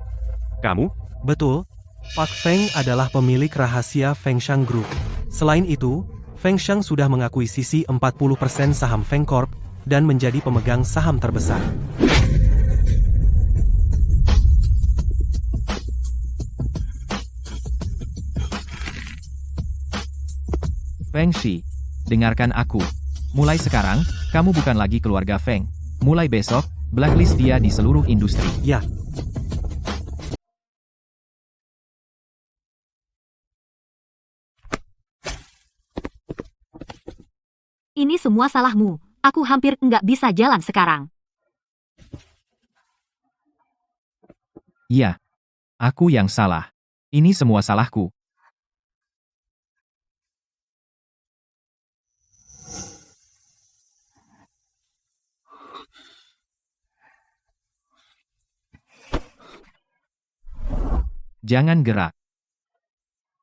S3: Kamu?
S5: Betul. Pak Feng adalah pemilik rahasia Feng Shang Group. Selain itu, Feng Shang sudah mengakuisisi 40% saham Feng Corp dan menjadi pemegang saham terbesar.
S2: Feng Shi, dengarkan aku. Mulai sekarang, kamu bukan lagi keluarga Feng. Mulai besok, blacklist dia di seluruh industri.
S5: Ya.
S4: Ini semua salahmu. Aku hampir nggak bisa jalan sekarang.
S2: Iya. Aku yang salah. Ini semua salahku. Jangan gerak.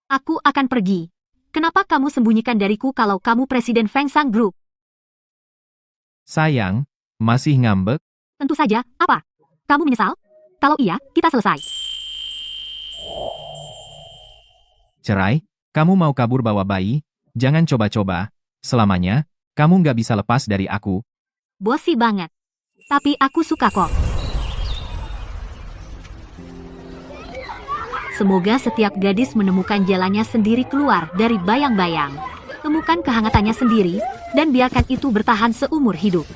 S4: Aku akan pergi. Kenapa kamu sembunyikan dariku kalau kamu Presiden Feng Shang Group?
S2: Sayang, masih ngambek?
S4: Tentu saja, apa? Kamu menyesal? Kalau iya, kita selesai.
S2: Cerai? Kamu mau kabur bawa bayi? Jangan coba-coba. Selamanya, kamu nggak bisa lepas dari aku.
S4: Bosi banget. Tapi aku suka kok. Semoga setiap gadis menemukan jalannya sendiri keluar dari bayang-bayang. Temukan kehangatannya sendiri, dan biarkan itu bertahan seumur hidup.